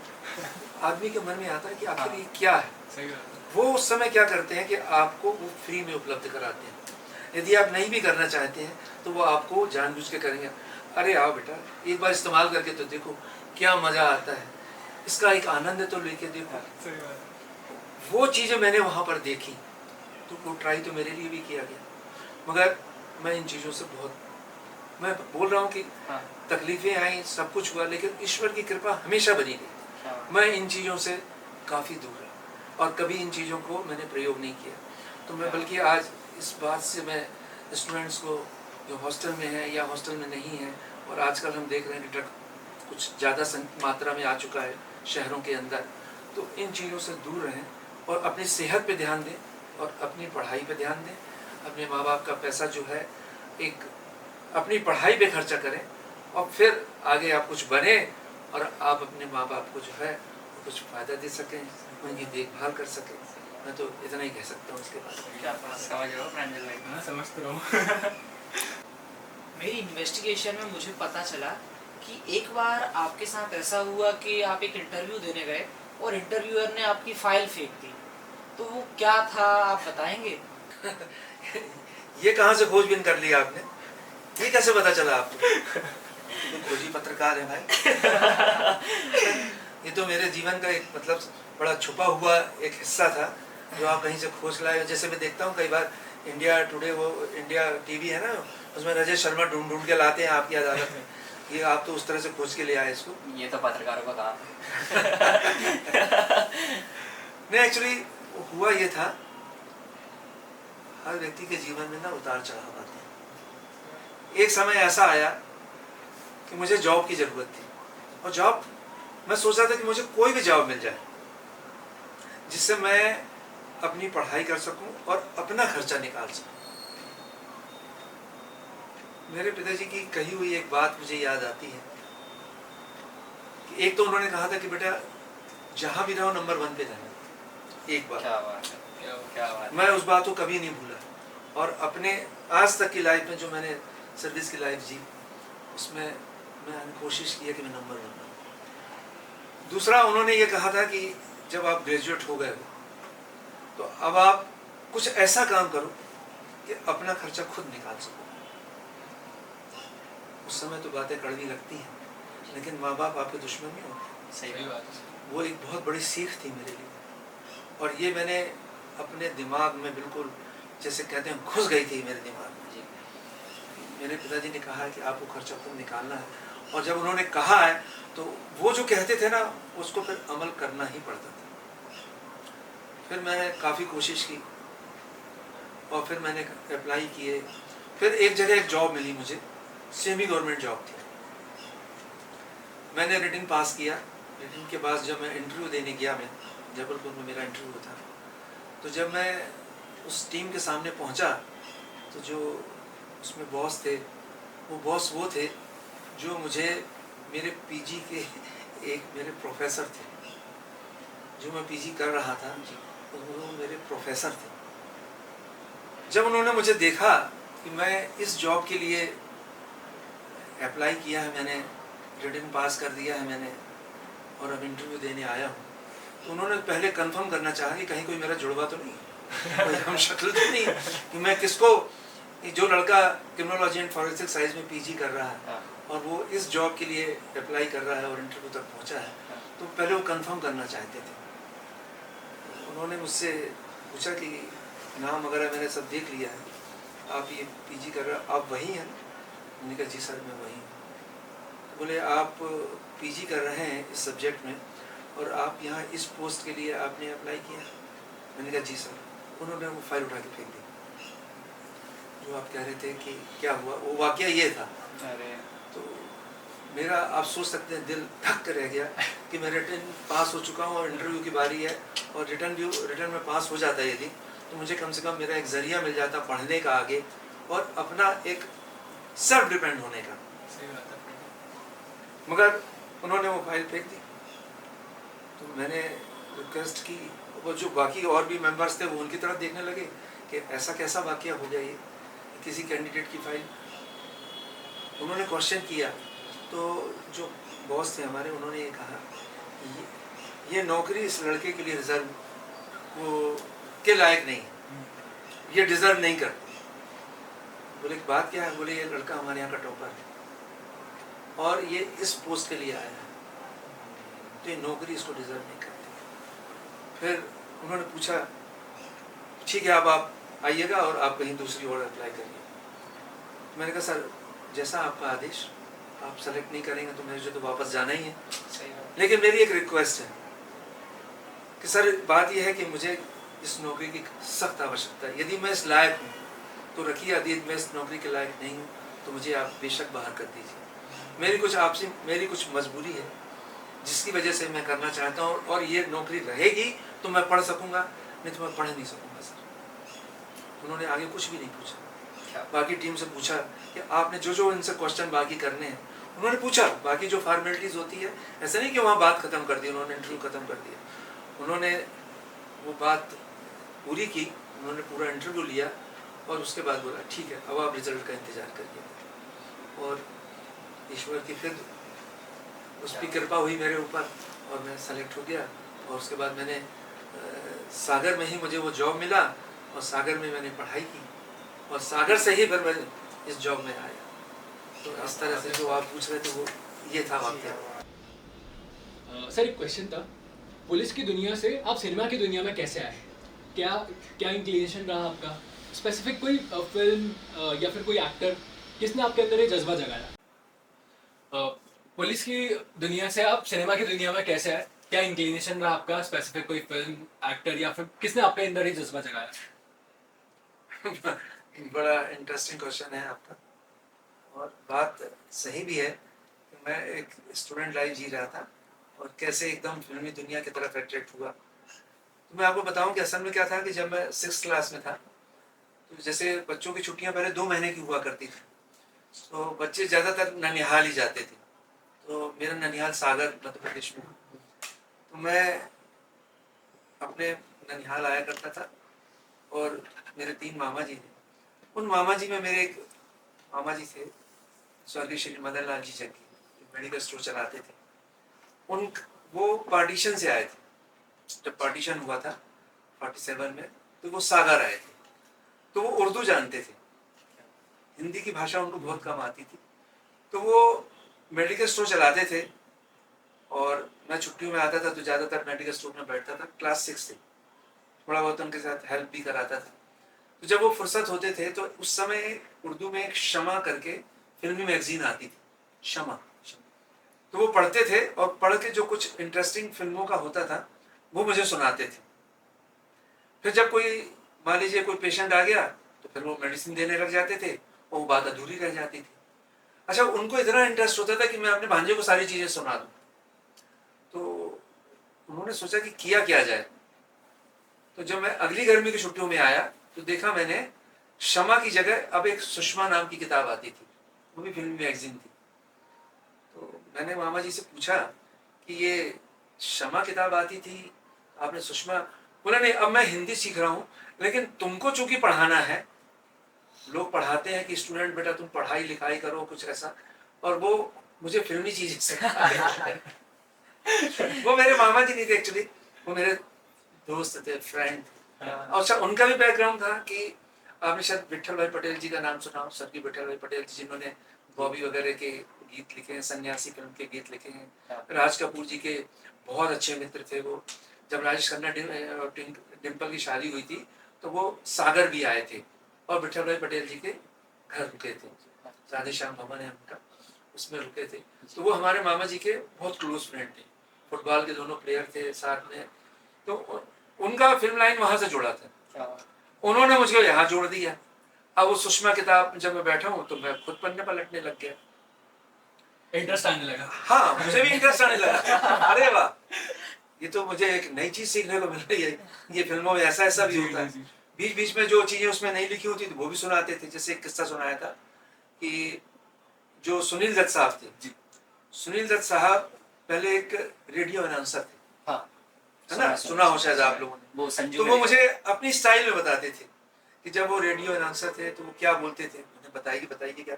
आदमी के मन में आता है कि आखिर ये क्या है। सही बात है। वो उस समय क्या करते हैं कि आपको वो फ्री में उपलब्ध कराते हैं। यदि आप नहीं भी करना चाहते हैं तो वो आपको जानबूझ के करेंगे, अरे आओ बेटा एक बार इस्तेमाल करके तो देखो क्या मज़ा आता है, इसका एक आनंद तो लेके देखो। सही बात है। वो चीज़ें मैंने वहाँ पर देखी, तो वो ट्राई तो मेरे लिए भी किया गया, मगर मैं इन चीज़ों से बहुत, मैं बोल रहा हूँ कि तकलीफ़ें आई, सब कुछ हुआ, लेकिन ईश्वर की कृपा हमेशा बनी रही। मैं इन चीज़ों से काफ़ी दूर रहा और कभी इन चीज़ों को मैंने प्रयोग नहीं किया। तो मैं बल्कि आज इस बात से मैं स्टूडेंट्स को जो हॉस्टल में है या हॉस्टल में नहीं है, और आजकल हम देख रहे हैं कि ड्रग कुछ ज़्यादा मात्रा में आ चुका है शहरों के अंदर, तो इन चीज़ों से दूर रहें और अपनी सेहत पे ध्यान दें और अपनी पढ़ाई पे ध्यान दें। अपने माँ बाप का पैसा जो है एक अपनी पढ़ाई पे खर्चा करें, और फिर आगे आप कुछ बने और आप अपने माँ बाप को जो है कुछ फ़ायदा दे सकें, उनकी देखभाल कर सकें। मैं तो इतना ही कह सकता हूँ इसके बारे में। क्या बात समझ रहे हो प्रांजल भाई? हाँ, समझ तो रहा हूँ। मेरी इन्वेस्टिगेशन में मुझे पता चला कि एक बार आपके साथ ऐसा हुआ कि आप एक इंटरव्यू देने गए और इंटरव्यूअर ने आपकी फाइल फेंक दी, तो वो क्या था आप बताएंगे? ये कहाँ से खोजबीन कर लिया आपने, ये कैसे पता चला आपको? तुम खोजी पत्रकार है भाई। ये तो मेरे जीवन का एक मतलब बड़ा छुपा हुआ एक हिस्सा था जो आप कहीं से खोज लाए। जैसे मैं देखता हूँ कई बार इंडिया टुडे, वो इंडिया टीवी है ना, उसमें राजेश शर्मा ढूंढ ढूंढ के लाते हैं आपकी अदालत में, ये आप तो उस तरह से खोज के ले आए इसको। ये तो पत्रकारों का काम है। नहीं, एक्चुअली हुआ ये था, हर व्यक्ति के जीवन में ना उतार चढ़ाव आते हैं। एक समय ऐसा आया कि मुझे जॉब की ज़रूरत थी, और जॉब मैं सोच रहा था कि मुझे कोई भी जॉब मिल जाए जिससे मैं अपनी पढ़ाई कर सकूं और अपना खर्चा निकाल सकूं। मेरे पिताजी की कही हुई एक बात मुझे याद आती है कि एक तो उन्होंने कहा था कि बेटा जहां भी रहो नंबर 1 पे रहना। एक बात, क्या बात है, क्या बात है। मैं उस बात को कभी नहीं भूला, और अपने आज तक की लाइफ में जो मैंने सर्विस की लाइफ जी, उसमें मैंने कोशिश की है कि मैं नंबर 1 रहूं। दूसरा, उन्होंने ये कहा था कि जब आप ग्रेजुएट हो गए हो तो अब आप कुछ ऐसा काम करो कि अपना खर्चा खुद निकाल सको। उस समय तो बातें कड़वी लगती हैं, लेकिन माँ बाप आपके दुश्मन नहीं होते। सही बात है। वो एक बहुत बड़ी सीख थी मेरे लिए, और ये मैंने अपने दिमाग में बिल्कुल, जैसे कहते हैं, घुस गई थी मेरे दिमाग में। मेरे पिताजी ने कहा है कि आपको खर्चा खुद निकालना है, और जब उन्होंने कहा है तो वो जो कहते थे ना, उसको फिर अमल करना ही पड़ता था। फिर मैंने काफ़ी कोशिश की और फिर मैंने अप्लाई किए। फिर एक जगह एक जॉब मिली मुझे, सेमी गवर्नमेंट जॉब थी। मैंने रिटन पास किया। रिटन के बाद जब मैं इंटरव्यू देने गया, मैं जबलपुर में मेरा इंटरव्यू था, तो जब मैं उस टीम के सामने पहुंचा तो जो उसमें बॉस थे, वो बॉस वो थे जो मुझे मेरे पीजी के एक मेरे प्रोफेसर थे, जो मैं पीजी कर रहा था, वो मेरे प्रोफेसर थे। जब उन्होंने मुझे देखा कि मैं इस जॉब के लिए अप्लाई किया है, मैंने रिटन पास कर दिया है मैंने, और अब इंटरव्यू देने आया हूँ, तो उन्होंने पहले कंफर्म करना चाहा कि कहीं कोई मेरा जुड़वा तो नहीं है, कोई हम शक्ल तो नहीं है कि मैं किसको, जो लड़का क्रिमिनोलॉजी एंड फॉरेंसिक साइंस में पीजी कर रहा है और वो इस जॉब के लिए अप्लाई कर रहा है और इंटरव्यू तक पहुंचा है, तो पहले वो कंफर्म करना चाहते थे। उन्होंने मुझसे पूछा कि नाम वगैरह मैंने सब देख लिया है, आप ये पीजी कर रहे हो, आप वही हैं? मैंने कहा जी सर मैं वही हूँ। तो बोले आप पीजी कर रहे हैं इस सब्जेक्ट में और आप यहाँ इस पोस्ट के लिए आपने अप्लाई किया? मैंने कहा जी सर। उन्होंने वो फाइल उठा के फेंक दी। जो आप कह रहे थे कि क्या हुआ, वो वाकया ये था। तो मेरा, आप सोच सकते हैं, दिल धक कर रह गया कि मैं रिटन पास हो चुका हूँ और इंटरव्यू की बारी है, और रिटन में पास हो जाता है यदि, तो मुझे कम से कम मेरा एक जरिया मिल जाता पढ़ने का आगे और अपना एक सेल्फ डिपेंड होने का। मगर उन्होंने वो फाइल फेंक दी। तो मैंने रिक्वेस्ट की, वो जो बाकी और भी मेंबर्स थे वो उनकी तरफ देखने लगे कि ऐसा कैसा वाकया हो गया ये, किसी कैंडिडेट की फाइल। उन्होंने क्वेश्चन किया तो जो बॉस थे हमारे, उन्होंने ये कहा ये नौकरी इस लड़के के लिए रिजर्व वो के लायक नहीं, ये डिजर्व नहीं करते। बोले बात क्या है? बोले ये लड़का हमारे यहाँ का टॉपर है और ये इस पोस्ट के लिए आया है, तो ये नौकरी इसको डिजर्व नहीं करती। फिर उन्होंने पूछा ठीक है अब आप आइएगा और आप कहीं दूसरी ओर अप्लाई करिए। मैंने कहा सर जैसा आपका आदेश, आप सेलेक्ट नहीं करेंगे तो मुझे तो वापस जाना ही है। लेकिन मेरी एक रिक्वेस्ट है कि सर बात यह है कि मुझे इस नौकरी की सख्त आवश्यकता है, यदि मैं इस लायक हूँ तो रखिए, यदि मैं इस नौकरी के लायक नहीं हूँ तो मुझे आप बेशक बाहर कर दीजिए। मेरी कुछ मजबूरी है जिसकी वजह से मैं करना चाहता हूँ, और ये नौकरी रहेगी तो मैं पढ़ सकूँगा, नहीं तो मैं पढ़ नहीं सकूँगा सर। उन्होंने आगे कुछ भी नहीं पूछा। बाकी टीम से पूछा कि आपने जो इनसे क्वेश्चन बाकी करने हैं उन्होंने पूछा, बाकी जो फॉर्मेलिटीज़ होती है, ऐसा नहीं कि वहाँ बात ख़त्म कर दी, उन्होंने इंटरव्यू ख़त्म कर दिया। उन्होंने वो बात पूरी की, उन्होंने पूरा इंटरव्यू लिया और उसके बाद बोला ठीक है अब आप रिजल्ट का इंतज़ार करिए। और ईश्वर की फिर उसकी कृपा हुई मेरे ऊपर और मैं सेलेक्ट हो गया। और उसके बाद मैंने सागर में ही मुझे वो जॉब मिला और सागर में मैंने पढ़ाई की और सागर से ही फिर मैं इस जॉब में आया। तो इस तरह से जो आप पूछ रहे थे वो ये था वाकया। सर एक क्वेश्चन था, पुलिस की दुनिया से आप सिनेमा की दुनिया में कैसे आए? क्या इंक्लिनेशन रहा आपका? स्पेसिफिक कोई फिल्म या फिर कोई एक्टर, किसने आपके अंदर ये जज्बा जगाया? पुलिस की दुनिया से आप सिनेमा की दुनिया में कैसे आए? क्या इंक्लिनेशन रहा आपका? स्पेसिफिक कोई फिल्म, एक्टर, या फिर किसने आपके अंदर ये जज्बा जगाया? बड़ा इंटरेस्टिंग क्वेश्चन है आपका और बात सही भी है। मैं एक स्टूडेंट लाइफ जी रहा था और कैसे एकदम फिल्मी दुनिया की तरफ अट्रैक्ट हुआ। तो मैं आपको बताऊं कि असल में क्या था कि जब मैं 6th क्लास में था तो जैसे बच्चों की छुट्टियां पहले 2 महीने की हुआ करती थी, तो बच्चे ज़्यादातर ननिहाल ही जाते थे। तो मेरा ननिहाल सागर मध्य प्रदेश में, तो मैं अपने ननिहाल आया करता था और मेरे 3 मामा जी थे। उन मामा जी में मेरे एक मामा जी थे स्वर्गीय श्री मदन लाल जी जग्गी, जो मेडिकल स्टोर चलाते थे। वो पार्टीशन से आए थे। जब पार्टीशन हुआ था 47 में, तो वो सागर आए थे। तो वो उर्दू जानते थे, हिंदी की भाषा उनको बहुत कम आती थी। तो वो मेडिकल स्टोर चलाते थे और मैं छुट्टियों में आता था तो ज़्यादातर मेडिकल स्टोर में बैठता था। क्लास 6 से थोड़ा बहुत उनके साथ हेल्प भी कराता था। तो जब वो फुर्सत होते थे तो उस समय उर्दू में एक शमा करके फिल्मी मैगजीन आती थी, शमा। तो वो पढ़ते थे और पढ़ के जो कुछ इंटरेस्टिंग फिल्मों का होता था वो मुझे सुनाते थे। फिर जब कोई मान लीजिए कोई पेशेंट आ गया तो फिर वो मेडिसिन देने लग जाते थे और वो बात अधूरी रह जाती थी। अच्छा, उनको इतना इंटरेस्ट होता था कि मैं अपने भांजे को सारी चीजें सुना दूं। तो उन्होंने सोचा कि किया क्या जाए। तो जब मैं अगली गर्मी की छुट्टियों में आया तो देखा मैंने शमा की जगह अब एक सुषमा नाम की किताब आती थी, वो भी फिल्म मैगजीन थी। तो मैंने मामा जी से पूछा कि ये शमा किताब आती थी, आपने सुषमा। बोला नहीं, अब मैं हिंदी सीख रहा हूँ, लेकिन तुमको चूंकि पढ़ाना है, लोग पढ़ाते हैं कि स्टूडेंट बेटा तुम पढ़ाई लिखाई करो कुछ ऐसा, और वो मुझे फिल्मी चीजें सिखा रहे थे। वो मेरे मामा जी नहीं थे एक्चुअली, वो मेरे दोस्त थे, फ्रेंड थे। और अच्छा, उनका भी बैकग्राउंड था कि आपने शायद विट्ठल भाई पटेल जी का नाम सुना हो, स्वर्गीय विट्ठल भाई पटेल जी, जिन्होंने बॉबी वगैरह के गीत लिखे हैं, सन्यासी फिल्म के गीत लिखे हैं। राज कपूर जी के बहुत अच्छे मित्र थे वो। जब राजेश खन्ना डिम्पल की शादी हुई थी तो वो सागर भी आए थे और विट्ठल भाई पटेल जी के घर रुके थे, राधे श्याम भवन है उनका, उसमें रुके थे। तो वो हमारे मामा जी के बहुत क्लोज फ्रेंड थे, फुटबॉल के दोनों प्लेयर थे साथ में। तो उनका फिल्म लाइन वहां से जुड़ा था, उन्होंने मुझे यहाँ जोड़ दिया। अब वो सुषमा किताब जब मैं बैठा हूँ तो मैं खुद पन्ने पलटने लग गया, इंटरेस्ट आने लगा। हाँ, मुझे भी इंटरेस्ट आने लगा। अरे वाह, ये तो मुझे एक नई चीज सीखने को मिल रही है, ये फिल्मों में ऐसा ऐसा भी होता है। बीच बीच में जो चीजें उसमें नहीं लिखी होती थी वो भी सुनाते थे। जैसे एक किस्सा सुनाया था कि जो सुनील दत्त साहब थे, सुनील दत्त साहब पहले एक रेडियो अनाउंसर थे, है ना, सुना हो शायद आप लोगों ने। तो वो मुझे अपनी स्टाइल में बताते थे कि जब वो रेडियो अनाउंसर थे तो वो क्या बोलते थे, उन्हें बताइए क्या।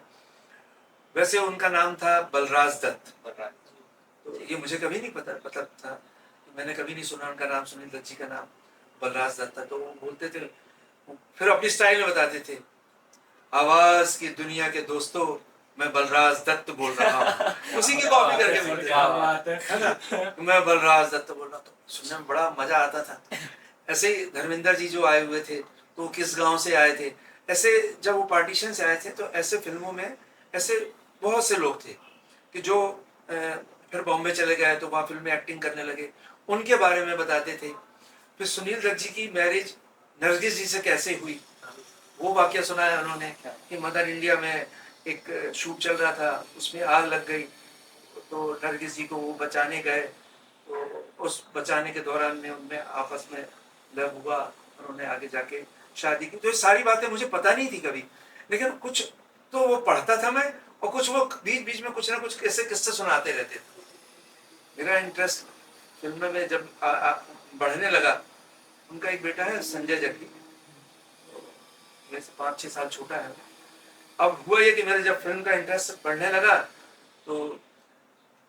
वैसे उनका नाम था बलराज दत्त। तो ये मुझे कभी नहीं पता था, मैंने कभी नहीं सुना उनका नाम, सुनील दत्त जी का नाम बलराज दत्त था। तो वो बोलते थे, फिर अपनी स्टाइल में बताते थे, आवाज की दुनिया के दोस्तों, मैं बलराज दत्त बोल रहा हूँ। उसी की कॉपी करके बोलते थे, है ना, मैं बलराज दत्त बोल रहा। तो सुनने में बड़ा मजा आता था। ऐसे ही धर्मेंद्र जी जो आए हुए थे तो वो किस गांव से आए थे, ऐसे जब वो पार्टीशन से आए थे तो ऐसे फिल्मों में ऐसे बहुत से लोग थे कि जो फिर बॉम्बे चले गए तो वहाँ फिल्म में एक्टिंग करने लगे, उनके बारे में बताते थे। फिर सुनील दत्त जी की मैरिज नरगिस जी से कैसे हुई वो वाकया सुनाया उन्होंने कि मदर इंडिया में एक शूट चल रहा था, उसमें आग लग गई तो नरगिस जी को वो बचाने गए, तो उस बचाने के दौरान में उनमें आपस में लव हुआ, उन्होंने आगे जाके शादी की। तो ये सारी बातें मुझे पता नहीं थी कभी, लेकिन कुछ तो वो पढ़ता था मैं, और कुछ वो बीच बीच में कुछ ना कुछ ऐसे किस्से सुनाते रहते थे। मेरा इंटरेस्ट फिल्म में जब बढ़ने लगा, उनका एक बेटा है संजय जग्गी, मेरे से 5-6 साल छोटा है। अब हुआ ये कि मेरे जब फिल्म का इंटरेस्ट बढ़ने लगा तो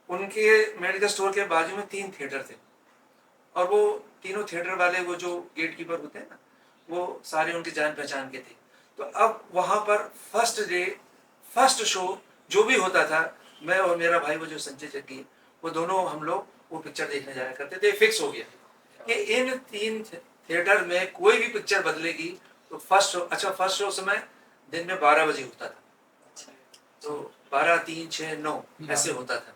उनके मेडिकल स्टोर के बाजू में 3 थिएटर थे, और वो तीनों थिएटर वाले वो जो गेट कीपर होते हैं ना, वो सारे उनके जान पहचान के थे। तो अब वहां पर फर्स्ट शो जो भी होता था, मैं और मेरा भाई वो जो संजय जग्गी, वो दोनों हम लोग वो पिक्चर देखने जाया करते थे। फिक्स हो गया कि इन 3 थिएटर में कोई भी पिक्चर बदलेगी तो फर्स्ट शो समय दिन में 12 बजे होता था, तो 12, 3, 6, 9 ऐसे होता था।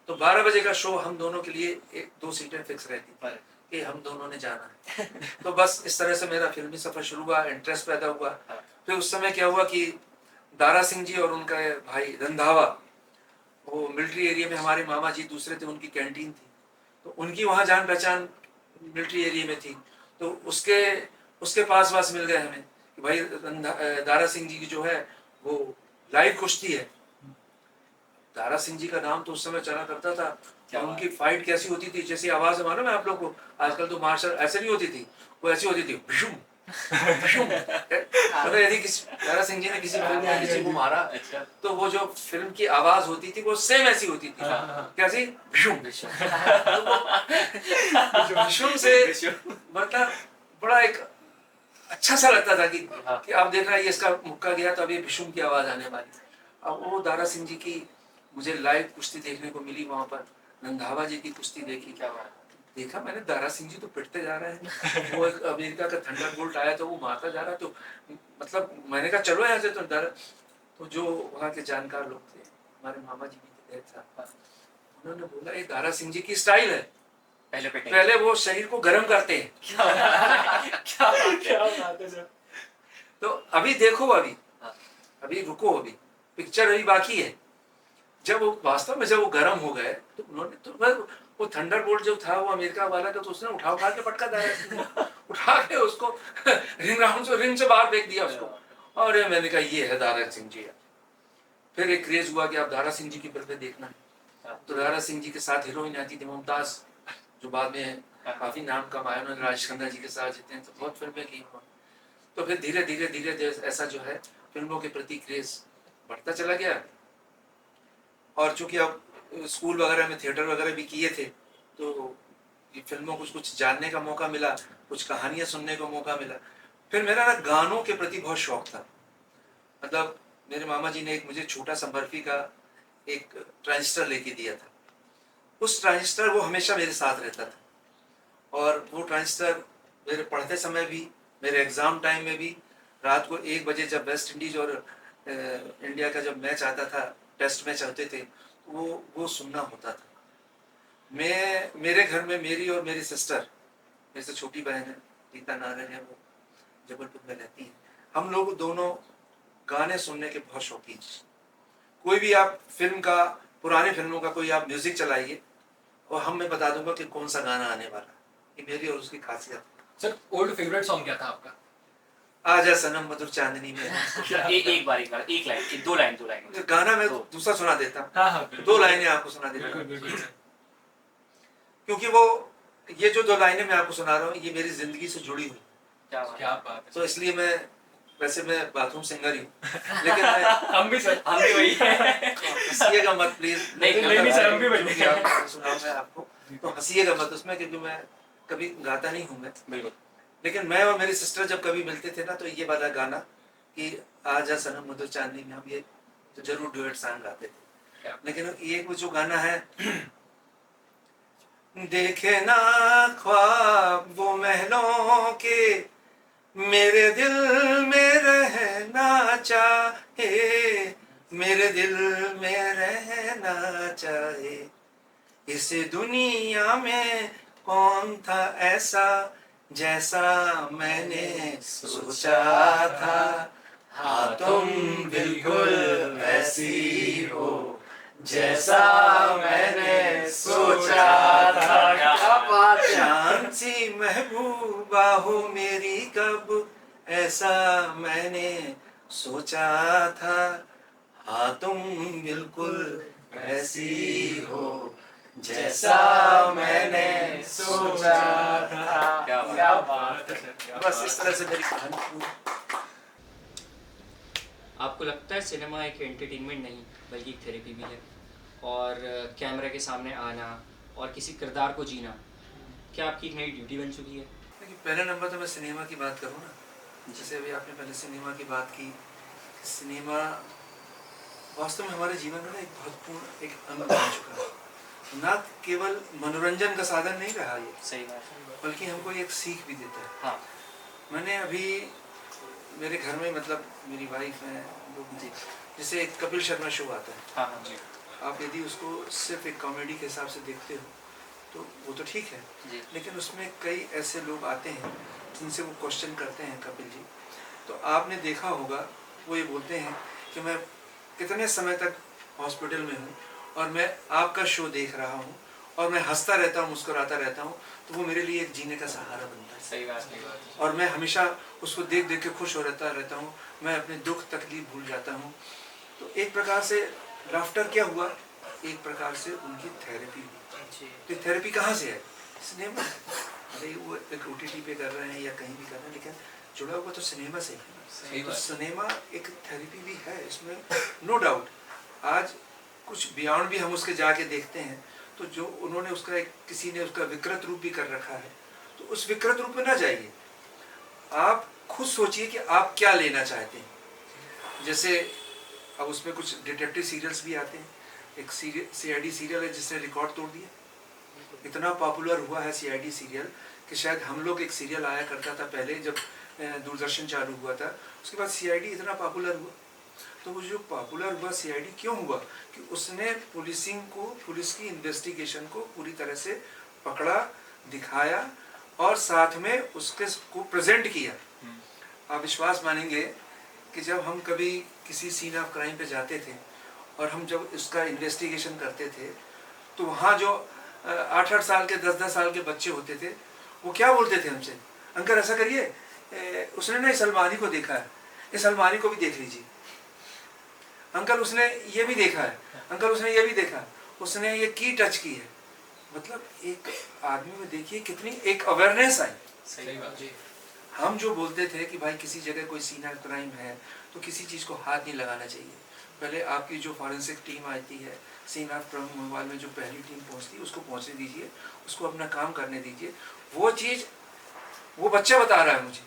तो 12 बजे का शो हम दोनों के लिए 1-2 सीटें फिक्स रहती थी कि हम दोनों ने जाना है। तो बस इस तरह से मेरा फिल्मी सफर शुरू हुआ, इंटरेस्ट पैदा हुआ। फिर उस समय क्या हुआ कि दारा सिंह जी और उनका भाई रंधावा, वो मिलिट्री एरिया में हमारे मामा जी दूसरे थे, उनकी कैंटीन थी, तो उनकी वहाँ जान पहचान मिलिट्री एरिया में थी। तो उसके पास मिल गए हमें कि भाई दारा सिंह जी की जो है वो लाइव कुश्ती है। दारा सिंह जी का नाम तो उस समय चला करता था, उनकी फाइट कैसी होती थी, जैसी आवाज है मालूम है आप लोग को, आजकल तो मार्शल ऐसे नहीं होती थी, वो ऐसी होती थी, भुशुम भुशुम। मतलब यदि दारा सिंह जी ने किसी फिल्म में किसी को मारा तो वो जो फिल्म की आवाज होती थी वो सेम ऐसी होती थी, कैसी, भुशुम। भुशुम से मतलब बड़ा एक अच्छा सा लगता था कि आप देख रहे हैं ये इसका मुक्का गया तो अब ये भुशुम की आवाज आने वाली। अब वो दारा सिंह जी की मुझे लाइव कुश्ती देखने को मिली, वहां पर रंधावा जी की कुश्ती देखी। क्या बात, देखा मैंने दारा सिंह जी तो पिटते जा रहे हैं, वो एक अमेरिका का थंडरबोल्ट आया तो वो मारता जा रहा, तो मतलब मैंने कहा चलो यहाँ से। तो जो वहाँ के जानकार लोग थे, हमारे मामा जी भी थे साथ, उन्होंने बोला ये दारा सिंह जी की स्टाइल है, पहले पे पहले वो शरीर को गर्म करते हैं। क्या बात है सर। तो अभी देखो, अभी रुको, अभी पिक्चर अभी बाकी है। जब वो वास्तव में जब वो गर्म हो गए तो उन्होंने तो वो थंडरबोल्ट जो था वो अमेरिका वाला का, तो उसने उठा के पटका दिया, उठा के उसको रिंग से बाहर फेंक दिया उसको। और मैंने कहा ये है दारा सिंह जी। फिर एक क्रेज हुआ कि आप दारा सिंह जी की फिल्में देखना है। तो दारा सिंह जी के साथ हीरोइन आती थी मुमताज, जो बाद में काफी नाम कमाया उन्होंने, राजेश खन्ना जी के साथ जितने तो बहुत फिल्में की उन्होंने। तो फिर धीरे धीरे ऐसा जो है फिल्मों के प्रति क्रेज बढ़ता चला गया। और चूंकि अब स्कूल वगैरह में थिएटर वगैरह भी किए थे, तो ये फिल्मों कुछ जानने का मौका मिला, कुछ कहानियां सुनने को मौका मिला। फिर मेरा ना गानों के प्रति बहुत शौक था। मतलब मेरे मामा जी ने एक मुझे छोटा सा बर्फी का एक ट्रांजिस्टर लेके दिया था। उस ट्रांजिस्टर वो हमेशा मेरे साथ रहता था, और वो ट्रांजिस्टर मेरे पढ़ते समय भी, मेरे एग्जाम टाइम में भी, रात को 1 बजे जब वेस्ट इंडीज और इंडिया का जब मैच आता था, टेस्ट मैच होते थे, वो सुनना होता था। मेरे घर में मेरी और मेरी सिस्टर, मेरे से छोटी बहन है गीता नारायण है, वो जबलपुर में रहती है, हम लोग दोनों गाने सुनने के बहुत शौकीन। कोई भी आप फिल्म का, पुराने फिल्मों का कोई आप म्यूजिक चलाइए और मैं बता दूंगा कि कौन सा गाना आने वाला है। ये मेरी और उसकी खासियत। सर ओल्ड फेवरेट सॉन्ग क्या था आपका? आजा सनम मधुर चांदनी में। एक लाइन, दो लाइन गाना मैं दूसरा सुना देता हूँ। हाँ, 2 लाइनें आपको सुना देता हूँ, क्योंकि वो ये जो 2 लाइनें मैं आपको सुना रहा हूँ ये मेरी जिंदगी से जुड़ी हुई। क्या बात है। तो इसलिए वैसे मैं बाथरूम सिंगर ही हूँ, लेकिन हम भी वही हंसिएगा मत प्लीज। नहीं सर, हम भी वही सुनाऊंगा आपको, तो हंसिएगा मत उसमें, क्योंकि मैं कभी गाता नहीं हूँ मैं। बिल्कुल। लेकिन मैं और मेरी सिस्टर जब कभी मिलते थे ना, तो ये वाला गाना कि आजा सनम मधुर चांदनी में, हम ये तो जरूर डुएट सॉन्ग गाते थे। लेकिन ये वो जो गाना है, देखे ना ख्वाब वो महलों के, मेरे दिल में रहना चाहे, मेरे दिल में रहना चाहे, इस दुनिया में कौन था ऐसा जैसा मैंने सोचा था, हाँ तुम बिल्कुल वैसी हो जैसा मैंने सोचा था। चांद सी महबूबा हो मेरी, कब ऐसा मैंने सोचा था, हाँ तुम बिल्कुल वैसी हो जैसा मैंने सोचा था। क्या बात है सर। बस इस तरह से मेरी कहानी। आपको लगता है सिनेमा एक एंटरटेनमेंट नहीं बल्कि एक थेरेपी भी है, और कैमरे के सामने आना और किसी किरदार को जीना क्या आपकी एक नई ड्यूटी बन चुकी है? देखिए, पहले नंबर तो मैं सिनेमा की बात करूँ ना, जैसे अभी आपने पहले सिनेमा की बात की, सिनेमा वास्तव में हमारे जीवन का एक महत्वपूर्ण एक अंग बन चुका है। ना केवल मनोरंजन का साधन नहीं रहा ये, सही बात है, बल्कि हमको एक सीख भी देता है। हाँ। मैंने अभी मेरे घर में, मतलब मेरी वाइफ है, लोग जी, जैसे एक कपिल शर्मा शो आता है, हाँ हाँ जी, आप यदि उसको सिर्फ एक कॉमेडी के हिसाब से देखते हो तो वो तो ठीक है जी, लेकिन उसमें कई ऐसे लोग आते हैं जिनसे वो क्वेश्चन करते हैं कपिल जी, तो आपने देखा होगा वो ये बोलते हैं कि मैं कितने समय तक हॉस्पिटल में हूँ और मैं आपका शो देख रहा हूँ और मैं हंसता रहता हूँ, मुस्कुराता रहता हूँ, तो वो मेरे लिए एक जीने का सहारा बनता है। सही बात। और मैं हमेशा उसको देख देख के खुश हो रहता हूँ, मैं अपने दुख तकलीफ भूल जाता हूँ। तो एक प्रकार से लाफ्टर क्या हुआ, एक प्रकार से उनकी थेरेपी हुई। तो थेरेपी कहाँ से है? सिनेमा। अरे वो एक OTT पे कर रहे हैं या कहीं भी कर रहे हैं, लेकिन जुड़ा हुआ तो सिनेमा से ही है। तो सिनेमा एक थेरेपी भी है, इसमें नो डाउट। आज कुछ बियॉन्ड भी हम उसके जाके देखते हैं, तो जो उन्होंने उसका एक किसी ने उसका विकृत रूप भी कर रखा है, तो उस विकृत रूप में ना जाइए, आप खुद सोचिए कि आप क्या लेना चाहते हैं। जैसे अब उसमें कुछ डिटेक्टिव सीरियल्स भी आते हैं, एक CID सीरियल है जिसने रिकॉर्ड तोड़ दिया, इतना पॉपुलर हुआ है CID सीरियल कि शायद हम लोग, एक सीरियल आया करता था पहले जब दूरदर्शन चालू हुआ था, उसके बाद CID इतना पॉपुलर हुआ। तो वो जो पॉपुलर हुआ CID क्यों हुआ कि उसने पुलिसिंग को, पुलिस की इन्वेस्टिगेशन को पूरी तरह से पकड़ा, दिखाया और साथ में उसके को प्रेजेंट किया। आप विश्वास मानेंगे कि जब हम कभी किसी सीन ऑफ क्राइम पे जाते थे और हम जब उसका इन्वेस्टिगेशन करते थे, तो वहाँ जो 8-8 साल के 10-10 साल के बच्चे होते थे, वो क्या बोलते थे हमसे, अंकल ऐसा करिए, उसने ना इस अलमारी को देखा है, इस अलमारी को भी देख लीजिए, अंकल उसने ये भी देखा है, अंकल उसने ये भी देखा है, उसने ये की टच की है। मतलब एक आदमी में देखिए कितनी एक अवेयरनेस आई। सही बात जी। हम जो बोलते थे कि भाई किसी जगह कोई सीन ऑफ क्राइम है तो किसी चीज़ को हाथ नहीं लगाना चाहिए, पहले आपकी जो फॉरेंसिक टीम आती है, सीन ऑफ क्राइम मोबाइल में जो पहली टीम पहुंचती है उसको पहुंचने दीजिए, उसको अपना काम करने दीजिए। वो चीज़ वो बच्चा बता रहा है मुझे,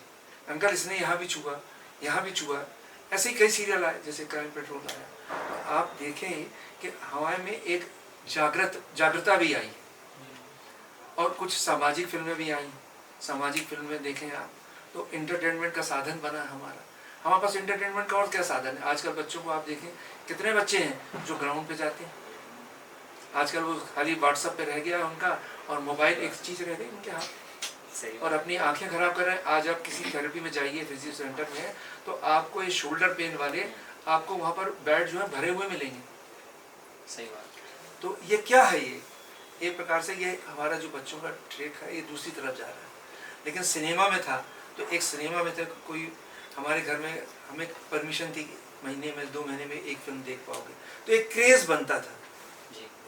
अंकल इसने यहाँ भी छुआ, यहाँ भी छुआ। ऐसे ही कई सीरियल आए, जैसे क्राइम पेट्रोल आया। तो आप देखें कि हमारे में एक जागृता भी आई और कुछ सामाजिक फिल्में भी आई। सामाजिक फिल्में देखें आप तो इंटरटेनमेंट का साधन बना है हमारे पास इंटरटेनमेंट का और क्या साधन है। आजकल बच्चों को आप देखें, कितने बच्चे हैं जो ग्राउंड पे जाते हैं, आजकल वो खाली व्हाट्सएप पे रह गया उनका, और मोबाइल एक चीज़ रह गई उनके हाथ, और अपनी आंखें खराब कर रहे हैं। आज आप किसी थेरेपी में जाइए, फिजियो सेंटर में, तो आपको ये शोल्डर पेन वाले आपको वहाँ पर बेड जो है भरे हुए मिलेंगे। सही बात। तो ये क्या है, ये एक प्रकार से ये हमारा जो बच्चों का ट्रेक है ये दूसरी तरफ जा रहा है। लेकिन सिनेमा में था तो एक सिनेमा में तक कोई हमारे घर में हमें परमिशन थी, महीने में 2 महीने में एक फिल्म देख पाओगे, तो एक क्रेज़ बनता था,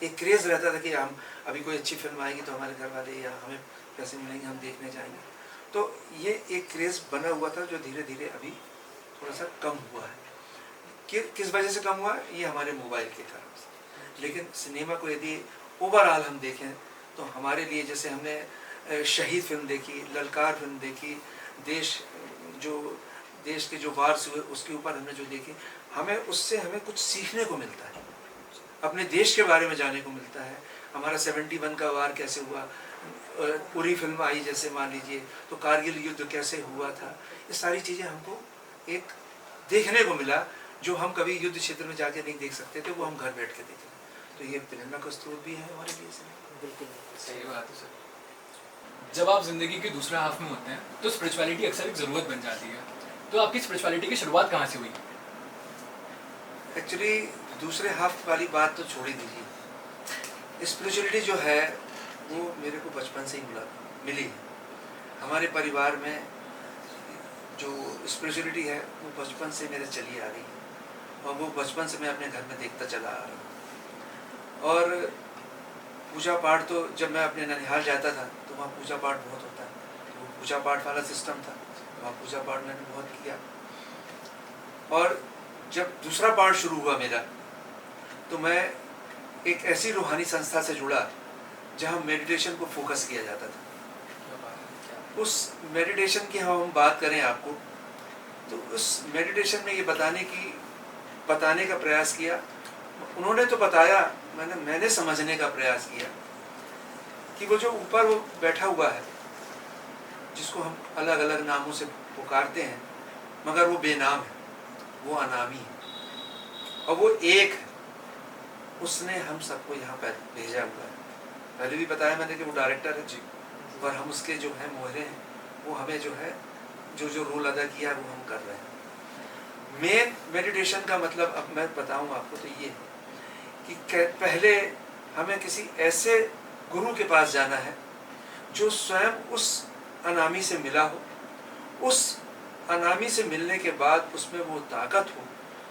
एक क्रेज़ रहता था कि हम अभी कोई अच्छी फिल्म आएगी तो हमारे घर वाले या हमें पैसे मिलेंगे, हम देखने जाएंगे। तो ये एक क्रेज़ बना हुआ था जो धीरे धीरे अभी थोड़ा सा कम हुआ है। किस वजह से कम हुआ है? ये हमारे मोबाइल के कारण से। लेकिन सिनेमा को यदि ओवरऑल हम देखें तो हमारे लिए, जैसे हमने शहीद फिल्म देखी, ललकार फिल्म देखी, देश के जो वार्स हुए उसके ऊपर हमने जो देखी, हमें उससे हमें कुछ सीखने को मिलता है, अपने देश के बारे में जानने को मिलता है। हमारा 71 का वार कैसे हुआ, पूरी फिल्म आई जैसे मान लीजिए, तो कारगिल युद्ध कैसे हुआ था, ये सारी चीज़ें हमको एक देखने को मिला जो हम कभी युद्ध क्षेत्र में जाके नहीं देख सकते थे, वो हम घर बैठ के देखे। तो ये प्रेरणा का स्रोत भी है हमारे लिए। बिल्कुल सही बात है सर। जब आप जिंदगी के दूसरे हाफ में होते हैं तो स्पिरिचुअलिटी अक्सर एक ज़रूरत बन जाती है। तो आपकी स्पिरिचुअलिटी की शुरुआत कहाँ से हुई? एक्चुअली दूसरे हाफ वाली बात तो छोड़ ही दीजिए। स्पिरिचुअलिटी जो है वो मेरे को बचपन से ही मिली है। हमारे परिवार में जो स्पिरिचुअलिटी है वो बचपन से मेरे चली आ रही है, और वो बचपन से मैं अपने घर में देखता चला आ रहा हूँ। और पूजा पाठ तो जब मैं अपने ननिहाल जाता था तो वहाँ पूजा पाठ बहुत होता है, तो पूजा पाठ वाला सिस्टम था, वहाँ पूजा पाठ मैंने बहुत किया। और जब दूसरा पाठ शुरू हुआ मेरा, तो मैं एक ऐसी रूहानी संस्था से जुड़ा जहाँ मेडिटेशन को फोकस किया जाता था। उस मेडिटेशन की हम बात करें आपको, तो उस मेडिटेशन में ये बताने का प्रयास किया। उन्होंने तो बताया, मैंने समझने का प्रयास किया कि वो जो ऊपर वो बैठा हुआ है, जिसको हम अलग अलग नामों से पुकारते हैं, मगर वो बेनाम है, वो अनामी है, और वो एक है। उसने हम सबको यहाँ पर भेजा हुआ है। पहले भी बताया मैंने कि वो डायरेक्टर है जी, और हम उसके जो है मोहरे हैं, वो हमें जो है जो रोल अदा किया वो हम कर रहे हैं। मेन मेडिटेशन का मतलब अब मैं बताऊँ आपको तो ये है कि पहले हमें किसी ऐसे गुरु के पास जाना है जो स्वयं उस अनामी से मिला हो, उस अनामी से मिलने के बाद उसमें वो ताकत हो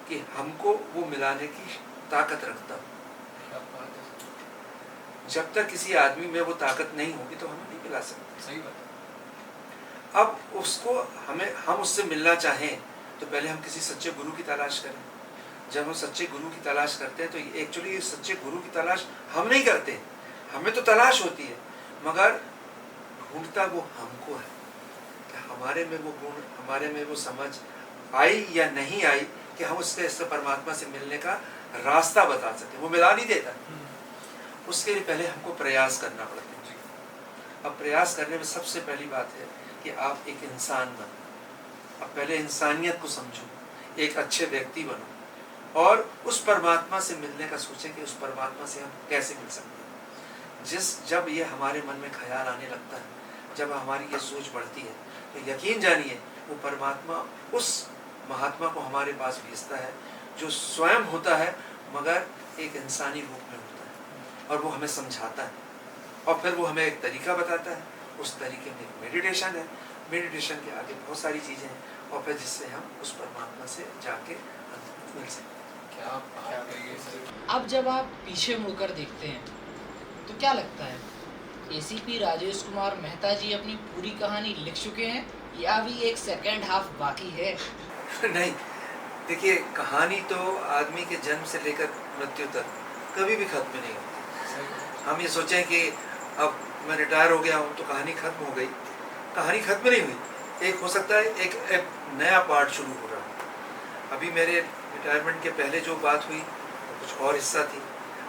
कि हमको वो मिलाने की ताकत रखता हो। जब तक किसी आदमी में वो ताकत नहीं होगी तो हमें नहीं मिला सकते। सही बात। अब उसको हम उससे मिलना चाहें तो पहले हम किसी सच्चे गुरु की तलाश करें। जब हम सच्चे गुरु की तलाश करते हैं तो एक्चुअली सच्चे गुरु की तलाश हम नहीं करते, हमें तो तलाश होती है, मगर ढूंढता वो हमको है कि हमारे में वो गुण, हमारे में वो समझ आई या नहीं आई कि हम उससे परमात्मा से मिलने का रास्ता बता सके। वो मिला नहीं देता, उसके लिए पहले हमको प्रयास करना पड़ता है। अब प्रयास करने में सबसे पहली बात है कि आप एक इंसान बनो। अब पहले इंसानियत को समझो, एक अच्छे व्यक्ति बनो, और उस परमात्मा से मिलने का सोचें कि उस परमात्मा से हम कैसे मिल सकते हैं। जब ये हमारे मन में ख्याल आने लगता है, जब हमारी ये सोच बढ़ती है, तो यकीन जानिए वो परमात्मा उस महात्मा को हमारे पास भेजता है जो स्वयं होता है मगर एक इंसानी रूप में होता है, और वो हमें समझाता है, और फिर वो हमें एक तरीका बताता है। उस तरीके में मेडिटेशन है, मेडिटेशन के आगे बहुत सारी चीज़ें हैं, और फिर जिससे हम उस परमात्मा से जाके मिल सकते हैं। क्या बात है ये सर। अब जब आप पीछे मुड़कर देखते हैं तो क्या लगता है, एसीपी राजेश कुमार मेहता जी अपनी पूरी कहानी लिख चुके हैं या अभी एक सेकेंड हाफ बाकी है? नहीं, देखिए, कहानी तो आदमी के जन्म से लेकर मृत्यु तक कभी भी खत्म नहीं होती। हम ये सोचें कि अब मैं रिटायर हो गया हूँ तो कहानी खत्म हो गई, कहानी खत्म नहीं हुई। एक हो सकता है एक नया पार्ट शुरू हो रहा है। अभी मेरे रिटायरमेंट के पहले जो बात हुई वो कुछ और हिस्सा थी,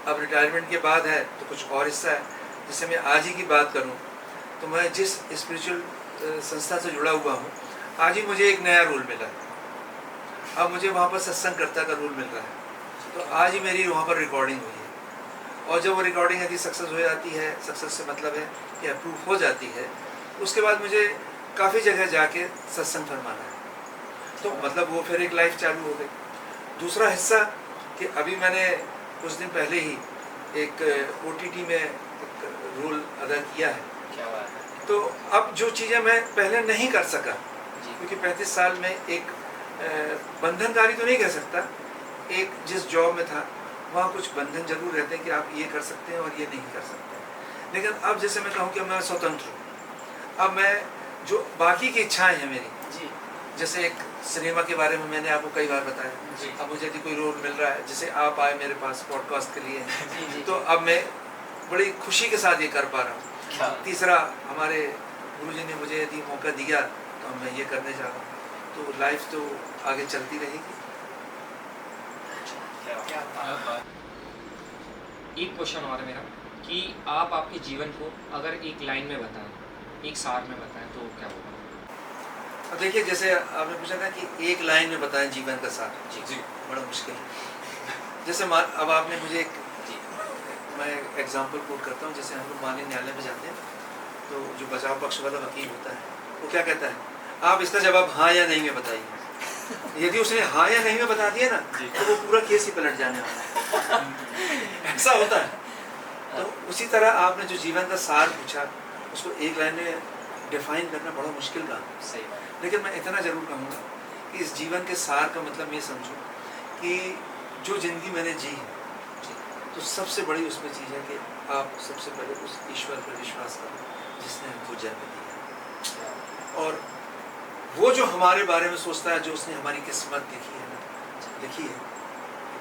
अब रिटायरमेंट के बाद है तो कुछ और हिस्सा है। जैसे मैं आज ही की बात करूं तो मैं जिस स्पिरिचुअल संस्था से जुड़ा हुआ हूं, आज ही मुझे एक नया रोल मिला है। अब मुझे वहाँ पर सत्संगकर्ता का रोल मिल रहा है, तो आज ही मेरी वहाँ पर रिकॉर्डिंग हुई है, और जब वो रिकॉर्डिंग यदि सक्सेस हो जाती है, सक्सेस से मतलब है कि अप्रूव हो जाती है, उसके बाद मुझे काफ़ी जगह जाके सत्संग फरमाना है, तो मतलब वो फिर एक लाइफ चालू हो गई। दूसरा हिस्सा कि अभी मैंने कुछ दिन पहले ही एक OTT में एक रोल अदा किया है। क्या बात है। तो अब जो चीज़ें मैं पहले नहीं कर सका, क्योंकि 35 साल में एक बंधनकारी तो नहीं कह सकता, एक जिस जॉब में था वहाँ कुछ बंधन जरूर रहते हैं कि आप ये कर सकते हैं और ये नहीं कर सकते। लेकिन अब जैसे मैं कहूँ कि मैं स्वतंत्र हूँ, अब मैं जो बाकी की इच्छाएं हैं मेरी, जी जैसे एक सिनेमा के बारे में मैंने आपको कई बार बताया, जी अब मुझे यदि कोई रोल मिल रहा है, जैसे आप आए मेरे पास पॉडकास्ट के लिए, जी तो अब मैं बड़ी खुशी के साथ ये कर पा रहा हूँ। तीसरा, हमारे गुरुजी ने मुझे यदि मौका दिया तो मैं ये करने जा रहा हूँ, तो लाइफ तो आगे चलती रहेगी। क्या बात। एक क्वेश्चन और है मेरा कि आप आपके जीवन को अगर एक लाइन में बताएं, एक सार में बताएं तो क्या होगा? अब देखिए, जैसे आपने पूछा था कि एक लाइन में बताएं जीवन का सार, जी बड़ा मुश्किल है। जैसे अब आपने मुझे मैं एग्जांपल कोट करता हूँ। जैसे हम लोग माननीय न्यायालय में जाते हैं तो जो बचाव पक्ष वाला वकील होता है वो क्या कहता है, आप इसका जवाब हाँ या नहीं में बताइए। यदि उसने हाँ या नहीं में बता दिया ना तो वो पूरा केस ही पलट जाने वाला है। ऐसा होता है। तो उसी तरह आपने जो जीवन का सार पूछा, उसको एक लाइन में डिफाइन करना बड़ा मुश्किल काम है। सही। लेकिन मैं इतना ज़रूर कहूँगा कि इस जीवन के सार का मतलब ये समझो कि जो ज़िंदगी मैंने जी है, तो सबसे बड़ी उसमें चीज़ है कि आप सबसे पहले उस ईश्वर पर विश्वास करो जिसने हमको जन्म दिया, और वो जो हमारे बारे में सोचता है, जो उसने हमारी किस्मत लिखी है,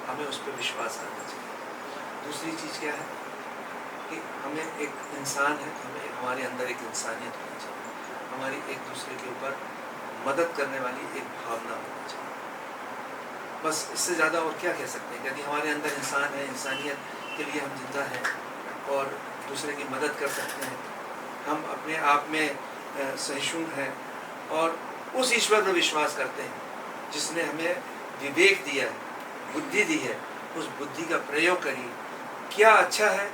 हमें उस पर विश्वास करना चाहिए। दूसरी चीज़ क्या है कि हमें एक इंसान है, हमें हमारे अंदर एक इंसानियत होनी चाहिए, हमारी एक दूसरे के ऊपर मदद करने वाली एक भावना होनी चाहिए। बस इससे ज़्यादा और क्या कह सकते हैं। यदि हमारे अंदर इंसान है, इंसानियत के लिए हम जिंदा हैं और दूसरे की मदद कर सकते हैं, हम अपने आप में सहिष्णु हैं और उस ईश्वर पर विश्वास करते हैं जिसने हमें विवेक दिया है, बुद्धि दी है, उस बुद्धि का प्रयोग करिए। क्या अच्छा है,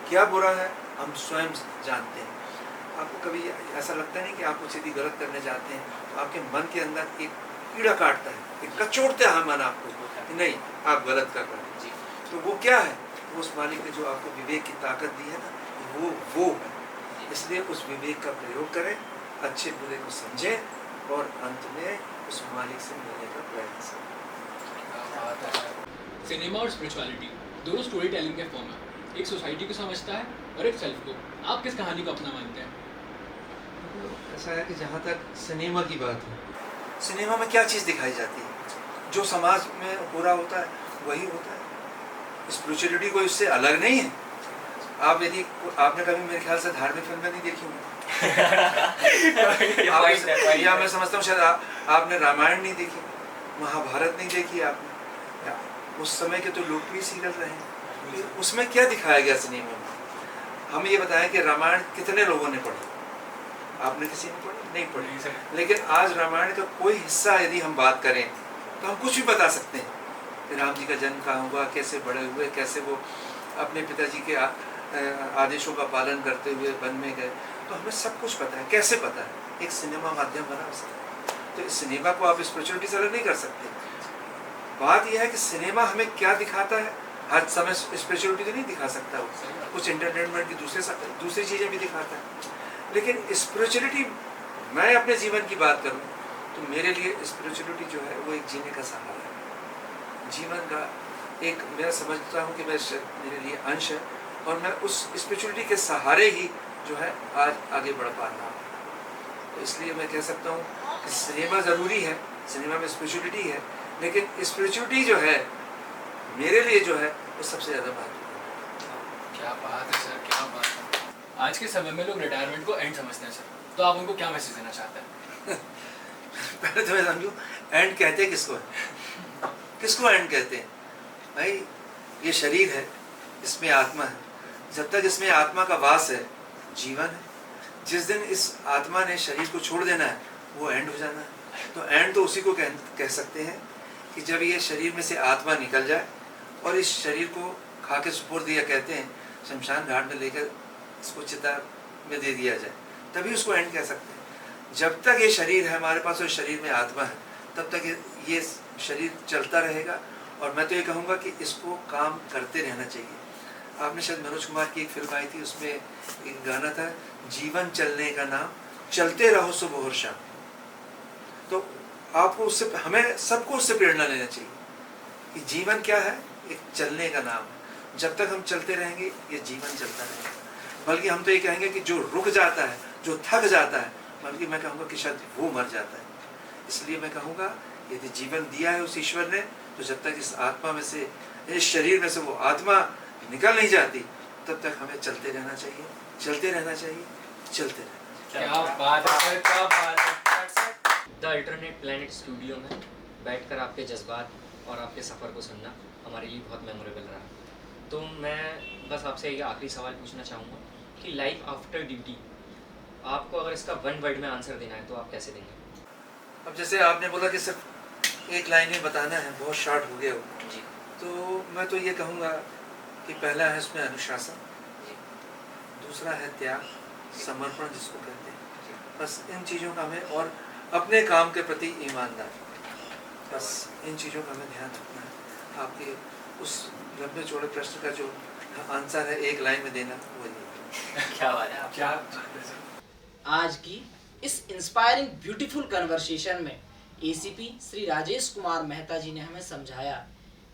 क्या बुरा है, हम स्वयं जानते हैं। आपको कभी ऐसा लगता नहीं कि आप कुछ यदि गलत करने जाते हैं तो आपके मन के अंदर एक कीड़ा काटता है, एक कचोड़ता है मन आपको कि नहीं, आप गलत कर रहे हैं। जी, तो वो क्या है? तो उस मालिक ने जो आपको विवेक की ताकत दी है ना, वो है। इसलिए उस विवेक का प्रयोग करें, अच्छे बुरे को समझें और अंत में उस मालिक से मिलने का प्रयास करें। सिनेमा और स्पिरिचुअलिटी दोनों स्टोरी टेलिंग के फॉर्म है। एक सोसाइटी को समझता है और एक सेल्फ को। आप किस कहानी को अपना मानते हैं? ऐसा है कि जहाँ तक सिनेमा की बात है, सिनेमा में क्या चीज़ दिखाई जाती है? जो समाज में हो रहा होता है वही होता है। स्पिरिचुअलिटी कोई उससे अलग नहीं है। आप यदि आपने कभी मेरे ख्याल से धार्मिक फिल्में नहीं देखी होंगी या मैं समझता हूँ शायद आपने रामायण नहीं देखी, महाभारत नहीं देखी आपने, या उस समय के तो लोकप्रिय सीरियल रहे, तो उसमें क्या दिखाया गया सिनेमा में? हमें ये बताया कि रामायण कितने लोगों ने पढ़ी। आपने किसी ने पढ़ी? नहीं पढ़ी। लेकिन आज रामायण का कोई हिस्सा यदि हम बात करें तो हम कुछ भी बता सकते हैं कि राम जी का जन्म कहाँ हुआ, कैसे बड़े हुए, कैसे वो अपने पिताजी के आदेशों का पालन करते हुए वन में गए, तो हमें सब कुछ पता है। कैसे पता है? एक सिनेमा माध्यम बना उसका, तो इस सिनेमा को आप स्पिरिचुअलिटी से अलग नहीं कर सकते। बात यह है कि सिनेमा हमें क्या दिखाता है, हर समय स्पिरिचुअलिटी तो नहीं दिखा सकता वो, कुछ एंटरटेनमेंट की दूसरी चीज़ें भी दिखाता है। लेकिन स्पिरिचुअलिटी, मैं अपने जीवन की बात करूँ तो मेरे लिए स्पिरिचुअलिटी जो है वो एक जीने का सहारा है, जीवन का एक, मैं समझता हूँ कि मेरे लिए अंश है, और मैं उस स्पिरिचुअलिटी के सहारे ही जो है आज आगे बढ़ पा रहा हूँ। तो इसलिए मैं कह सकता हूँ कि सिनेमा ज़रूरी है, सिनेमा में स्पिरिचुअलिटी है, लेकिन स्पिरिचुअलिटी जो है मेरे लिए जो है वो सबसे ज़्यादा महत्वपूर्ण है। क्या बात है सर, क्या बात है। आज के समय में लोग रिटायरमेंट को एंड समझते हैं सर, तो आप उनको क्या मैसेज देना चाहते हैं? पहले तो मैं समझूँ, एंड कहते किसको है? किसको एंड कहते हैं? भाई ये शरीर है, इसमें आत्मा है, जब तक इसमें आत्मा का वास है जीवन है। जिस दिन इस आत्मा ने शरीर को छोड़ देना है वो एंड हो जाना है। तो एंड तो उसी को कह सकते हैं कि जब ये शरीर में से आत्मा निकल जाए और इस शरीर को खा के सुपुर्द दिया, कहते हैं शमशान घाट में लेकर इसको चिता में दे दिया जाए, तभी उसको एंड कह सकते हैं। जब तक ये शरीर है हमारे पास और शरीर में आत्मा है, तब तक ये शरीर चलता रहेगा। और मैं तो ये कहूँगा कि इसको काम करते रहना चाहिए। आपने शायद मनोज कुमार की एक फिल्म आई थी, उसमें एक गाना था, जीवन चलने का नाम, चलते रहो सुबह और शाम। तो आपको उससे, हमें सबको उससे प्रेरणा लेना चाहिए कि जीवन क्या है, एक चलने का नाम है। जब तक हम चलते रहेंगे ये जीवन चलता रहेगा। बल्कि हम तो ये कहेंगे कि जो रुक जाता है, जो थक जाता है, बल्कि मैं कहूँगा कि शायद वो मर जाता है। इसलिए मैं कहूँगा यदि जीवन दिया है उस ईश्वर ने, तो जब तक इस आत्मा में से, इस शरीर में से वो आत्मा निकल नहीं जाती, तब तक हमें चलते रहना चाहिए, चलते रहना चाहिए, चलते रहना चाहिए। क्या बात है सर, क्या बात है। द अल्टरनेट प्लैनेट स्टूडियो में बैठकर आपके जज्बात और आपके सफ़र को सुनना हमारे लिए बहुत मेमोरेबल रहा। तो मैं बस आपसे ये आखिरी सवाल पूछना चाहूँगा कि लाइफ आफ्टर ड्यूटी, आपको अगर इसका वन वर्ड में आंसर देना है तो आप कैसे देंगे? अब जैसे आपने बोला कि सिर्फ एक लाइन में बताना है, बहुत शॉर्ट हो गया वो, जी तो मैं तो ये कहूँगा कि पहला है उसमें अनुशासन, दूसरा है त्याग, समर्पण जिसको कहते हैं। बस इन चीज़ों का हमें, और अपने काम के प्रति ईमानदार, बस इन चीज़ों का हमें ध्यान रखना है। आपके उस लंबे चौड़े प्रश्न का जो आंसर है एक लाइन में देना, वो नहीं। क्या बात है, क्या बात है सर। आज की इस इंस्पायरिंग ब्यूटीफुल कन्वर्सेशन में एसीपी श्री राजेश कुमार मेहता जी ने हमें समझाया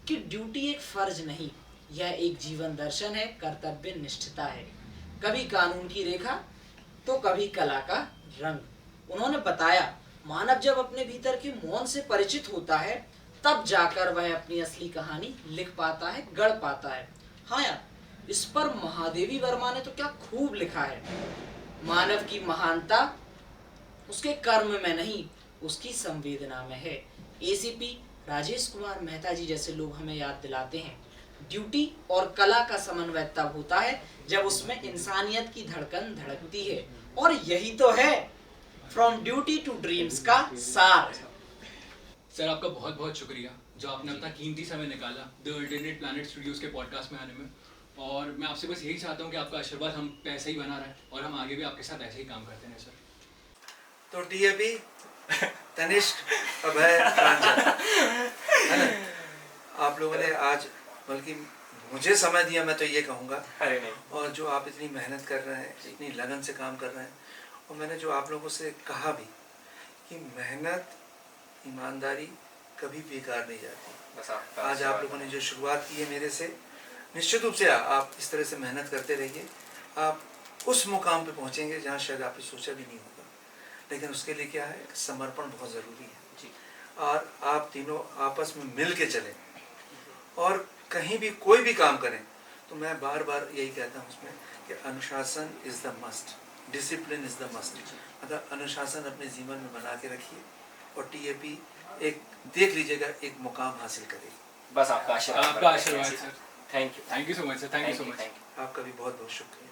कि ड्यूटी एक फर्ज नहीं, यह एक जीवन दर्शन है, कर्तव्य निष्ठता है। कभी कानून की रेखा तो कभी कला का रंग। उन्होंने बताया मानव जब अपने भीतर के मौन से परिचित होता है, तब जाकर वह अपनी असली कहानी लिख पाता है, गढ़ पाता है। हाँ यार, इस पर महादेवी वर्मा ने तो क्या खूब लिखा है। मानव की महानता उसके कर्म में नहीं, उसकी संवेदना में है। एसीपी राजेश कुमार मेहता जी जैसे लोग हमें याद दिलाते हैं ड्यूटी और कला का समन्वय तब होता है जब उसमें इंसानियत की धड़कन धड़कती है। और यही तो है फ्रॉम ड्यूटी टू ड्रीम्स का सार। सर आपका बहुत बहुत शुक्रिया जो आपने अपना कीमती समय निकाला द अल्टरनेट प्लैनेट स्टूडियोज के पॉडकास्ट में आने में। और मैं आपसे बस यही चाहता हूँ कि आपका आशीर्वाद हम पे ऐसे ही बना रहे और हम आगे भी आपके साथ ऐसे ही काम करते हैं सर। तो डीएपी, तनिष्क, अभय, प्रांजल, है ना, आप लोगों ने आज बल्कि मुझे समय दिया, मैं तो ये कहूँगा। अरे नहीं, और जो आप इतनी मेहनत कर रहे हैं, इतनी लगन से काम कर रहे हैं, और मैंने जो आप लोगों से कहा भी कि मेहनत, ईमानदारी कभी बेकार नहीं जाती। बस आपका आज आप लोगों ने जो शुरुआत की है मेरे से, निश्चित रूप से आप इस तरह से मेहनत करते रहिए, आप उस मुकाम पे पहुंचेंगे जहां शायद आपने सोचा भी नहीं होगा। लेकिन उसके लिए क्या है, समर्पण बहुत ज़रूरी है जी। और आप तीनों आपस में मिल के चलें और कहीं भी कोई भी काम करें तो मैं बार बार यही कहता हूँ उसमें कि अनुशासन is the must, discipline is the must. मतलब अनुशासन अपने जीवन में बना के रखिए और टीएपी एक देख लीजिएगा एक मुकाम हासिल करेगी। बस आपका आशीर्वाद, आपका आशीर्वाद sir. Thank you so much sir, thank you so much. आपका भी बहुत बहुत शुक्रिया।